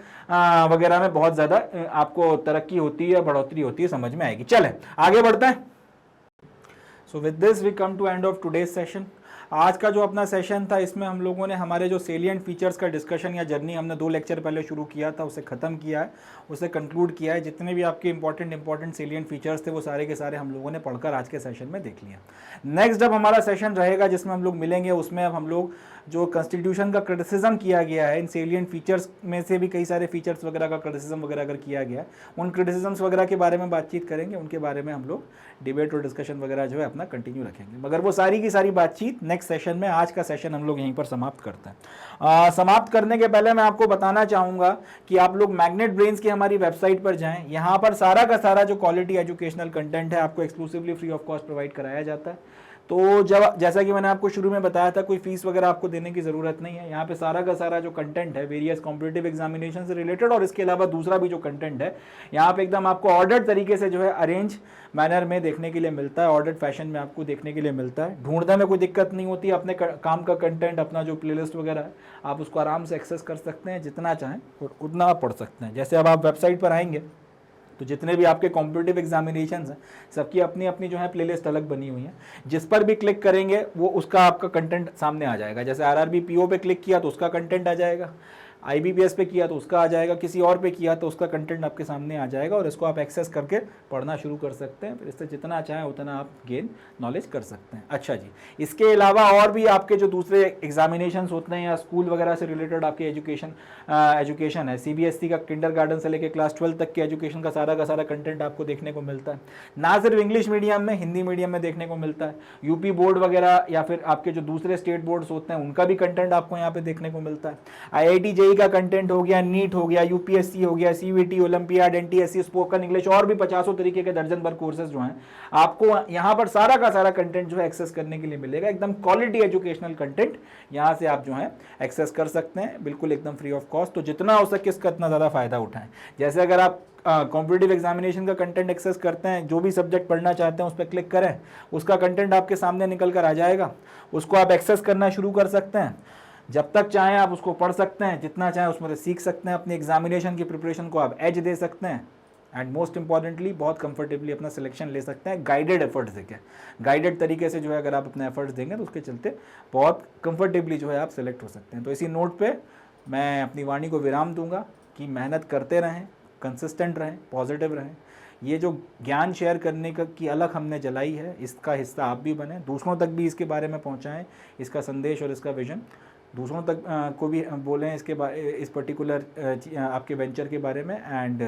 वगैरह में बहुत ज्यादा आपको तरक्की होती है, बढ़ोतरी होती है, समझ में आएगी। चलें आगे बढ़ते हैं। So with this we come to end of today's session. आज का जो अपना सेशन था इसमें हम लोगों ने हमारे जो सेलिएंट फीचर्स का डिस्कशन या जर्नी हमने 2 लेक्चर पहले शुरू किया था उसे ख़त्म किया है, उसे कंक्लूड किया है। जितने भी आपके इंपॉर्टेंट सेलिएंट फीचर्स थे वो सारे के सारे हम लोगों ने पढ़कर आज के सेशन में देख लिया। नेक्स्ट जब हमारा सेशन रहेगा जिसमें हम लोग मिलेंगे, उसमें अब हम लोग जो कॉन्स्टिट्यूशन का क्रिटिसिज्म किया गया है, इन सेलिएंट फीचर्स में से भी कई सारे फीचर्स वगैरह का क्रिटिसिज्म वगैरह अगर किया गया, उन क्रिटिसिज्म्स वगैरह के बारे में बातचीत करेंगे, उनके बारे में हम लोग डिबेट और डिस्कशन वगैरह जो है अपना कंटिन्यू रखेंगे। मगर वो सारी की सारी बातचीत नेक्स्ट सेशन में, आज का सेशन हम लोग यहीं पर समाप्त करते हैं। समाप्त करने के पहले मैं आपको बताना चाहूँगा कि आप लोग मैग्नेट ब्रेन्स की हमारी वेबसाइट पर जाएँ। यहाँ पर सारा का सारा जो क्वालिटी एजुकेशनल कंटेंट है आपको exclusively free of cost provide कराया जाता है। तो जब जैसा कि मैंने आपको शुरू में बताया था, कोई फीस वगैरह आपको देने की ज़रूरत नहीं है। यहाँ पे सारा का सारा जो कंटेंट है वेरियस कॉम्पिटिटिव एग्जामिनेशन से रिलेटेड और इसके अलावा दूसरा भी जो कंटेंट है यहाँ पे एकदम आपको ऑर्डर्ड तरीके से जो है अरेंज मैनर में देखने के लिए मिलता है, ऑर्डर्ड फैशन में आपको देखने के लिए मिलता है। ढूंढने में कोई दिक्कत नहीं होती। अपने काम का कंटेंट, अपना जो प्लेलिस्ट वगैरह है, आप उसको आराम से एक्सेस कर सकते हैं, जितना चाहें उतना आप पढ़ सकते हैं। जैसे अब आप वेबसाइट पर आएंगे तो जितने भी आपके कॉम्पिटिटिव एग्जामिनेशंस हैं सबकी अपनी अपनी जो है प्लेलिस्ट अलग बनी हुई है। जिस पर भी क्लिक करेंगे वो उसका आपका कंटेंट सामने आ जाएगा। जैसे आरआरबी पीओ पे क्लिक किया तो उसका कंटेंट आ जाएगा, आईबीपीएस पे किया तो उसका आ जाएगा, किसी और पे किया तो उसका कंटेंट आपके सामने आ जाएगा और इसको आप एक्सेस करके पढ़ना शुरू कर सकते हैं। फिर इससे जितना चाहें उतना आप गेन नॉलेज कर सकते हैं। अच्छा जी, इसके अलावा और भी आपके जो दूसरे एग्जामिनेशंस होते हैं या स्कूल वगैरह से रिलेटेड आपके एजुकेशन है, सीबीएसई का किंडरगार्टन से लेकर क्लास 12 तक के एजुकेशन का सारा कंटेंट आपको देखने को मिलता है। ना सिर्फ इंग्लिश मीडियम में, हिंदी मीडियम में देखने को मिलता है। यूपी बोर्ड वगैरह या फिर आपके जो दूसरे स्टेट बोर्ड्स होते हैं उनका भी कंटेंट आपको यहाँ पे देखने को मिलता है। IIT JEE का कंटेंट हो गया, नीट हो गया, यूपीएससी हो गया, CVT, olympiad, NTSC, spoken English और भी 50 तरीके के दर्जन भर कोर्सेज जो हैं आपको यहाँ पर सारा का सारा कंटेंट जो है एक्सेस करने के लिए मिलेगा। एकदम क्वालिटी एजुकेशनल कंटेंट यहाँ से आप जो है एक्सेस कर सकते हैं, बिल्कुल एकदम फ्री ऑफ कॉस्ट। तो जितना हो सके इसका इतना ज़्यादा फायदा उठाएं। जैसे अगर आप कॉम्पिटिटिव एग्जामिनेशन का कंटेंट एक्सेस करते हैं, जो भी सब्जेक्ट पढ़ना चाहते हैं उस पर क्लिक करें, उसका कंटेंट आपके सामने निकल कर आ जाएगा, उसको आप एक्सेस करना शुरू कर सकते हैं। जब तक चाहें आप उसको पढ़ सकते हैं, जितना चाहें उसमें सीख सकते हैं, अपनी एग्जामिनेशन की प्रिपरेशन को आप एज दे सकते हैं। एंड मोस्ट इंपॉर्टेंटली बहुत कंफर्टेबली अपना सिलेक्शन ले सकते हैं गाइडेड एफर्ट्स देके। गाइडेड तरीके से जो है अगर आप अपने एफर्ट्स देंगे तो उसके चलते बहुत कंफर्टेबली जो है आप सिलेक्ट हो सकते हैं। तो इसी नोट पे मैं अपनी वाणी को विराम दूंगा कि मेहनत करते रहें, कंसिस्टेंट रहें, पॉजिटिव रहें। ये जो ज्ञान शेयर करने का की अलग हमने जलाई है, इसका हिस्सा आप भी बने, दूसरों तक भी इसके बारे में पहुंचाएं, इसका संदेश और इसका विजन दूसरों तक को भी बोलें इसके इस पर्टिकुलर आपके वेंचर के बारे में, एंड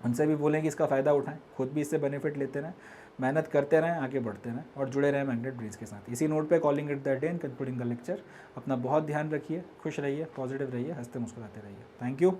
उनसे भी बोलें कि इसका फ़ायदा उठाएं, खुद भी इससे बेनिफिट लेते रहें, मेहनत करते रहें, आगे बढ़ते रहें और जुड़े रहें मैग्नेट ब्रेन्स के साथ। इसी नोट पे calling it the day and concluding the lecture. अपना बहुत ध्यान रखिए, खुश रहिए, पॉजिटिव रहिए, हंसते मुस्कुराते रहिए। Thank you.